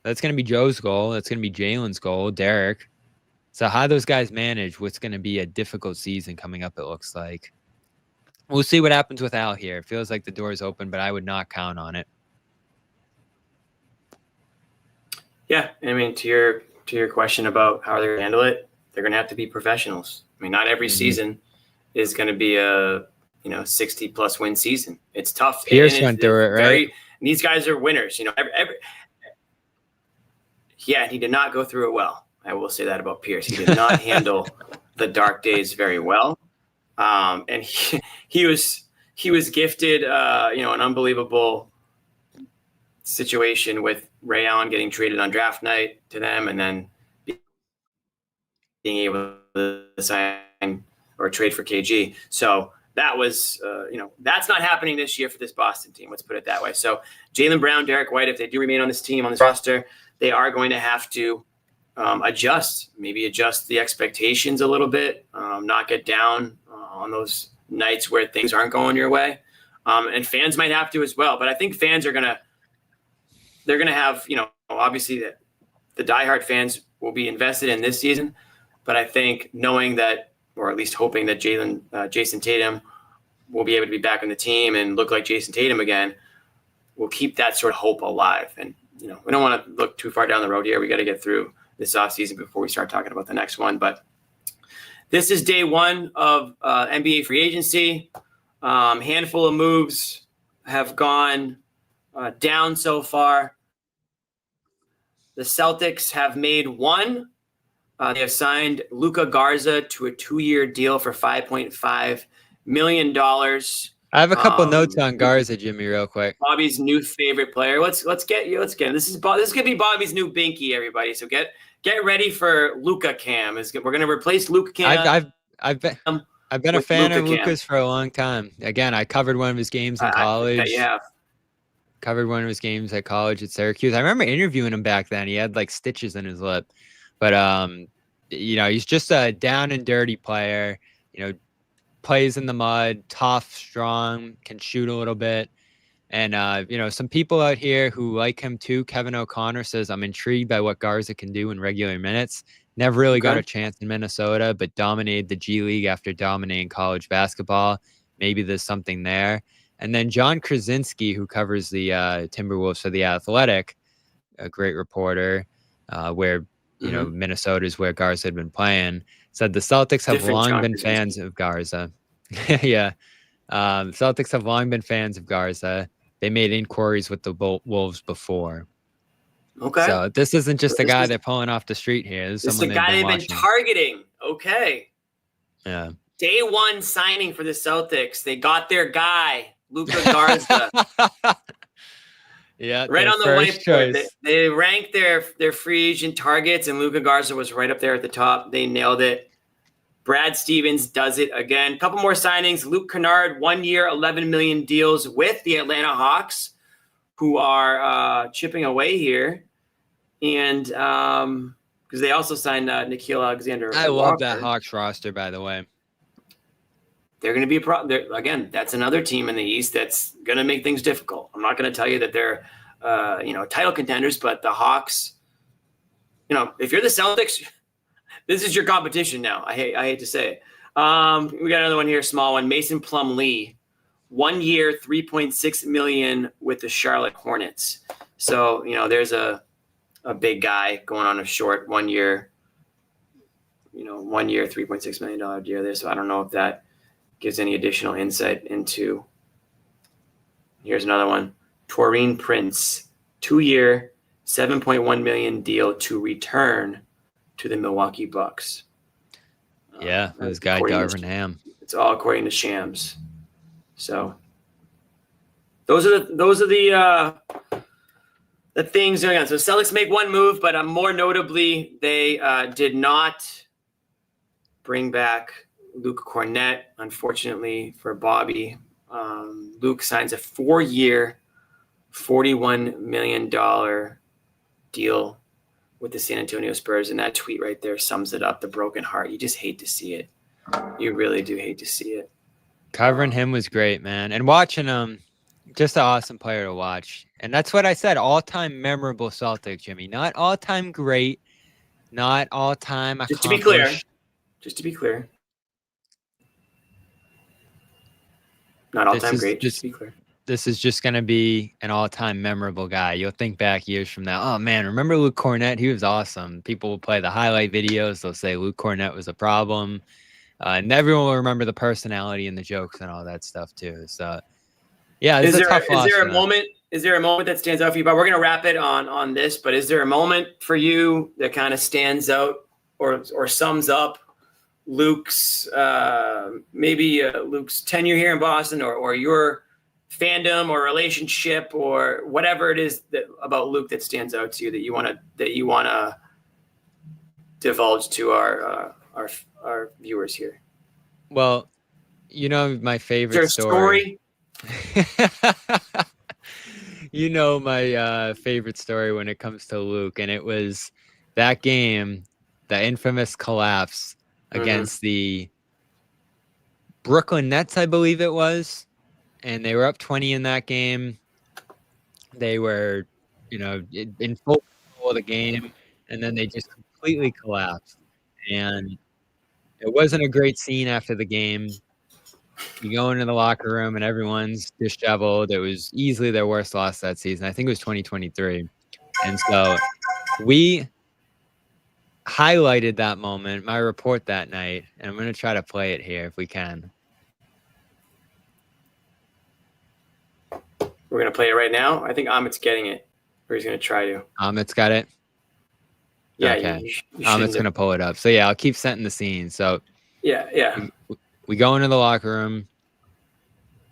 That's going to be Joe's goal. That's going to be Jalen's goal, Derek. So how those guys manage what's going to be a difficult season coming up, it looks like. We'll see what happens with Al here. It feels like the door is open, but I would not count on it. Yeah, I mean, to your question about how they're going to handle it, they're going to have to be professionals. I mean, not every season is going to be a 60+ win season. It's tough. Pierce went through it, right? These guys are winners. Yeah, he did not go through it well. I will say that about Pierce. He did not handle the dark days very well. And he was gifted, an unbelievable situation with Ray Allen getting traded on draft night to them, and then being able to sign or trade for KG. So that was, that's not happening this year for this Boston team. Let's put it that way. So Jaylen Brown, Derek White, if they do remain on this team, on this roster, they are going to have to adjust the expectations a little bit, not get down on those nights where things aren't going your way. And fans might have to as well. But I think fans are going to have, obviously the diehard fans will be invested in this season. But I think knowing that, or at least hoping that Jason Tatum will be able to be back on the team and look like Jason Tatum again, will keep that sort of hope alive. And, we don't want to look too far down the road here. We got to get through this offseason before we start talking about the next one. But this is day one of NBA free agency. Handful of moves have gone down so far. The Celtics have made one. They have signed Luka Garza to a 2-year deal for $5.5 million. I have a couple notes on Garza, Jimmy, real quick. Bobby's new favorite player. Let's get him. This is gonna be Bobby's new binky, everybody. So get ready for Luka Cam. We're gonna replace Luka Cam. I've been a fan Luka of Luka's for a long time. Again, I covered one of his games in college. Covered one of his games at college at Syracuse. I remember interviewing him back then. He had like stitches in his lip, but he's just a down and dirty player. Plays in the mud, tough, strong, can shoot a little bit. And, some people out here who like him too, Kevin O'Connor says, I'm intrigued by what Garza can do in regular minutes. Never really got a chance in Minnesota, but dominated the G League after dominating college basketball. Maybe there's something there. And then John Krasinski, who covers the Timberwolves for The Athletic, a great reporter, where, Minnesota is where Garza had been playing, said the Celtics have long been fans of Garza. Yeah. Celtics have long been fans of Garza. They made inquiries with the Wolves before. Okay. So this isn't just a guy they're pulling off the street here. This is the guy they've been targeting. Okay. Yeah. Day one signing for the Celtics. They got their guy, Luka Garza. Yeah. Right on the whiteboard. They ranked their free agent targets, and Luka Garza was right up there at the top. They nailed it. Brad Stevens does it again. A couple more signings. Luke Kornet, 1 year, $11 million deals with the Atlanta Hawks, who are chipping away here. And because they also signed Nickeil Alexander. I love that Hawks roster, by the way. They're going to be a problem. Again, that's another team in the East that's going to make things difficult. I'm not going to tell you that they're, title contenders, but the Hawks, if you're the Celtics, this is your competition now. I hate to say it. We got another one here, small one. Mason Plumlee, 1 year, $3.6 million with the Charlotte Hornets. So, there's a big guy going on a short 1 year, 1 year, $3.6 million deal there. So I don't know if that gives any additional insight into. Here's another one. Taurean Prince, 2 year, $7.1 million deal to return to the Milwaukee Bucks. Yeah, this guy Darvin Ham. It's all according to Shams. So those are the things going on. So Celtics make one move, but more notably, they did not bring back Luke Kornet, unfortunately for Bobby. Luke signs a 4-year, $41 million deal with the San Antonio Spurs. And that tweet right there sums it up, the broken heart. You just hate to see it. You really do hate to see it. Covering him was great, man. And watching him, just an awesome player to watch. And that's what I said, all-time memorable Celtic, Jimmy. Not all-time great, not all-time Just to be clear. accomplished. Just to be clear. Not all-time great, just to be clear. This is just going to be an all-time memorable guy. You'll think back years from now, oh, man, remember Luke Kornet? He was awesome. People will play the highlight videos. They'll say Luke Kornet was a problem. And everyone will remember the personality and the jokes and all that stuff, too. So, yeah, it's a tough loss. Is there a moment that stands out for you? But we're going to wrap it on this. But is there a moment for you that kind of stands out or sums up Luke's Luke's tenure here in Boston or your fandom or relationship or whatever it is about Luke that stands out to you that you want to divulge to our viewers here? Well, my favorite story. My favorite story when it comes to Luke, and it was that game, the infamous collapse against the Brooklyn Nets, I believe it was. And they were up 20 in that game. They were, in full control of the game. And then they just completely collapsed. And it wasn't a great scene after the game. You go into the locker room and everyone's disheveled. It was easily their worst loss that season. I think it was 2023. And so we highlighted that moment, my report that night. And I'm going to try to play it here if we can. We're going to play it right now. I think Amit's getting it, or he's going to try to. Amit's got it? Yeah. Okay. Amit's going to pull it up. So, yeah, I'll keep setting the scene. So, yeah. We go into the locker room.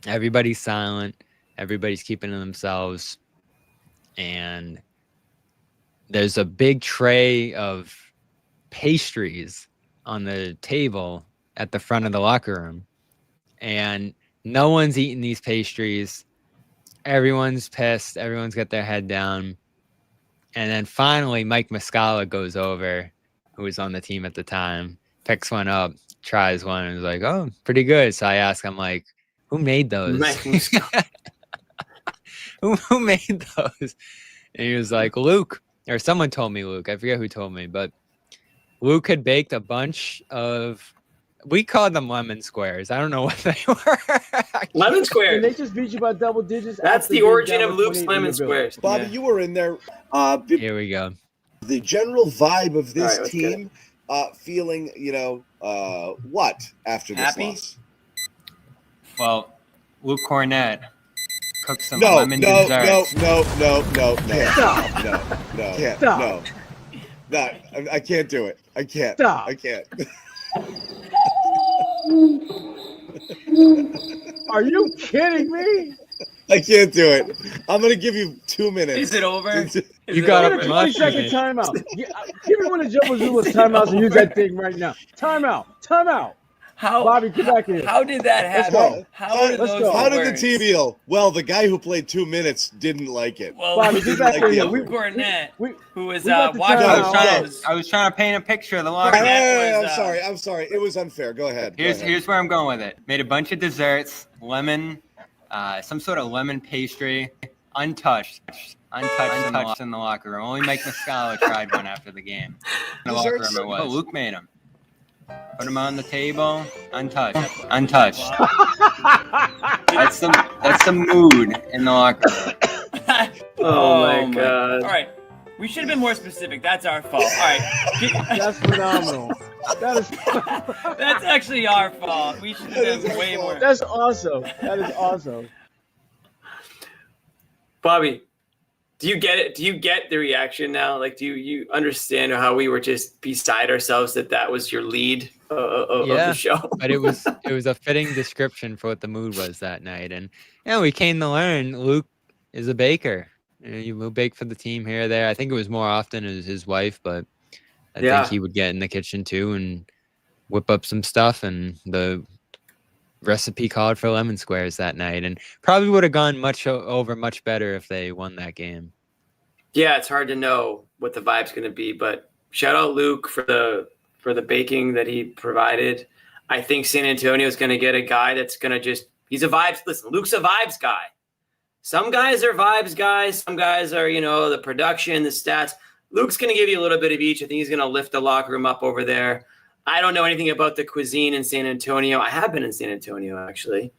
Everybody's silent. Everybody's keeping to themselves. And there's a big tray of pastries on the table at the front of the locker room. And no one's eating these pastries. Everyone's pissed. Everyone's got their head down. And then finally, Mike Muscala goes over, who was on the team at the time, picks one up, tries one, and is like, oh, pretty good. So I ask him, like, who made those? Who made those? And he was like, Luke. Or someone told me Luke. I forget who told me. But Luke had baked a bunch of... We called them lemon squares. I don't know what they were. Lemon squares. And they just beat you by double digits. That's the origin of Luke's lemon squares. Bobby, you were in there. Here we go. The general vibe of this team, feeling, what after this loss? Well, Luke Kornet cooked some lemon desserts. No. I can't do it. I can't. Stop. I can't. Are you kidding me? I can't do it. I'm going to give you 2 minutes. Is it over? You got Get a 20-second timeout. Give me one of Joe Mazzulla's timeouts and use that thing right now. Timeout. How, Bobby, get back in here. How did that happen? go. How did Let's those go. How did the words? team feel? Well, the guy who played 2 minutes didn't like it. Well, Bobby, get back in here. Luke Kornet, who was we got the watching timeout. the shows. I was trying to paint a picture of the locker room. I'm sorry. It was unfair. Go ahead. Here's where I'm going with it. Made a bunch of desserts, lemon, some sort of lemon pastry, untouched in the locker room. Only Mike Muscala tried one after the game. In the locker room it was. Oh, Luke made them. Put them on the table, untouched. That's the mood in the locker room. Oh my God. All right. We should have been more specific. That's our fault. All right. That's phenomenal. That's actually our fault. We should have been way more. That's awesome. That is awesome. Bobby, do you get it? Do you get the reaction now? Like, do you understand how we were just beside ourselves that was your lead of the show? But it was a fitting description for what the mood was that night. And we came to learn Luke is a baker. You will bake for the team here or there. I think it was more often as his wife, but I think he would get in the kitchen too and whip up some stuff. And the recipe called for lemon squares that night, and probably would have gone much better if they won that game. Yeah, it's hard to know what the vibe's going to be, but shout out Luke for the baking that he provided. I think San Antonio is going to get a guy that's going to he's a vibes. Listen, Luke's a vibes guy. Some guys are vibes guys. Some guys are, the production, the stats. Luke's going to give you a little bit of each. I think he's going to lift the locker room up over there. I don't know anything about the cuisine in San Antonio. I have been in San Antonio, actually.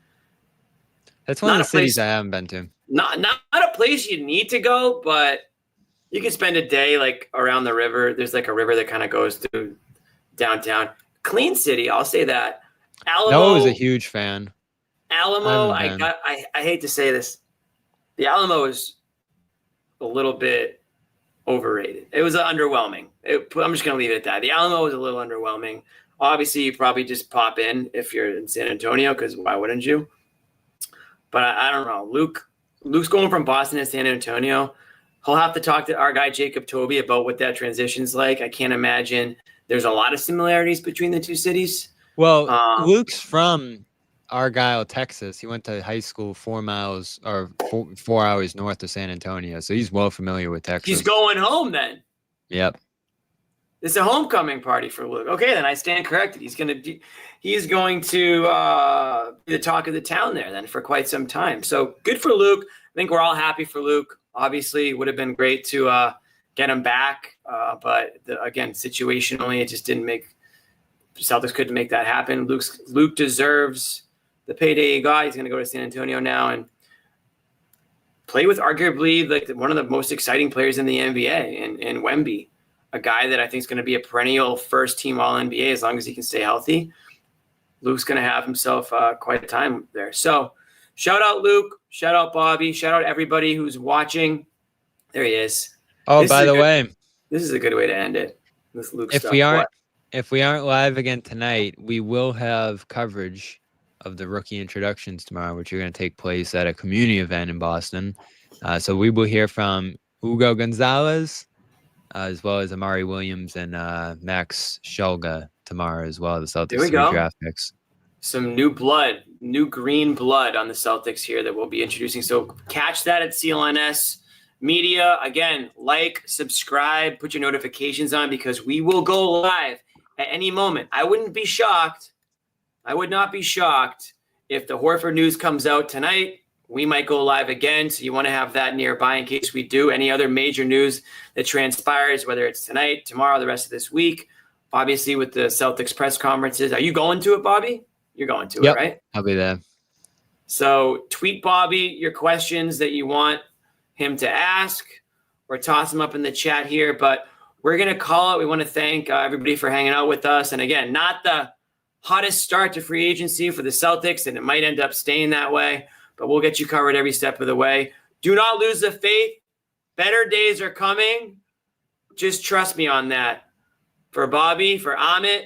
That's one of the cities I haven't been to. Not a place you need to go, but you can spend a day like around the river. There's like a river that kind of goes through downtown. Clean city, I'll say that. Alamo. Noah was a huge fan. Alamo, I hate to say this. The Alamo is a little bit overrated. It was underwhelming. I'm just going to leave it at that. The Alamo was a little underwhelming. Obviously, you probably just pop in if you're in San Antonio, because why wouldn't you? But I don't know. Luke's going from Boston to San Antonio. He'll have to talk to our guy Jacob Toby about what that transition's like. I can't imagine. There's a lot of similarities between the two cities. Well, Luke's from Argyle, Texas. He went to high school 4 miles or 4 hours north of San Antonio, so he's well familiar with Texas. He's going home then. Yep. It's a homecoming party for Luke. Okay, then I stand corrected. He's going to be the talk of the town there then for quite some time. So good for Luke. I think we're all happy for Luke. Obviously, it would have been great to get him back, but again, situationally, it just didn't make. Celtics couldn't make that happen. Luke deserves the payday he got. He's going to go to San Antonio now and play with arguably like one of the most exciting players in the NBA in Wemby, a guy that I think is going to be a perennial first-team All-NBA as long as he can stay healthy. Luke's going to have himself quite a time there. So shout out Luke, shout out Bobby, shout out everybody who's watching. There he is. Oh, by the way, this is a good way to end it. This Luke stuff. If we aren't live again tonight, we will have coverage of the rookie introductions tomorrow, which are going to take place at a community event in Boston. So we will hear from Hugo Gonzalez, as well as Amari Williams and Max Shulga tomorrow as well. The Celtics draft picks. Some new blood, new green blood on the Celtics here that we'll be introducing. So catch that at CLNS Media. Again, like, subscribe, put your notifications on because we will go live at any moment. I would not be shocked if the Horford news comes out tonight. We might go live again. So you want to have that nearby in case we do. Any other major news that transpires, whether it's tonight, tomorrow, the rest of this week. Obviously, with the Celtics press conferences. Are you going to it, Bobby? You're going to it, right? I'll be there. So tweet Bobby your questions that you want him to ask or toss them up in the chat here. But we're going to call it. We want to thank everybody for hanging out with us. And again, not the hottest start to free agency for the Celtics, and it might end up staying that way. But we'll get you covered every step of the way. Do not lose the faith. Better days are coming. Just trust me on that. For Bobby, for Amit,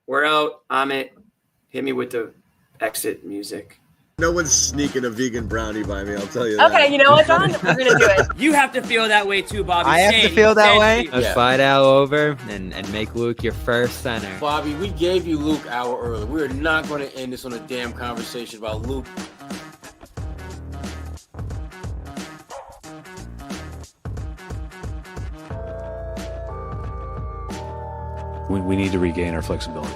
we're out. Amit, hit me with the exit music. No one's sneaking a vegan brownie by me, I'll tell you that. Okay, you know what, John? We're going to do it. You have to feel that way too, Bobby. I have to feel that way. Let's Yeah. fly out over and make Luke your first center. Bobby, we gave you Luke an hour early. We are not going to end this on a damn conversation about Luke. We need to regain our flexibility.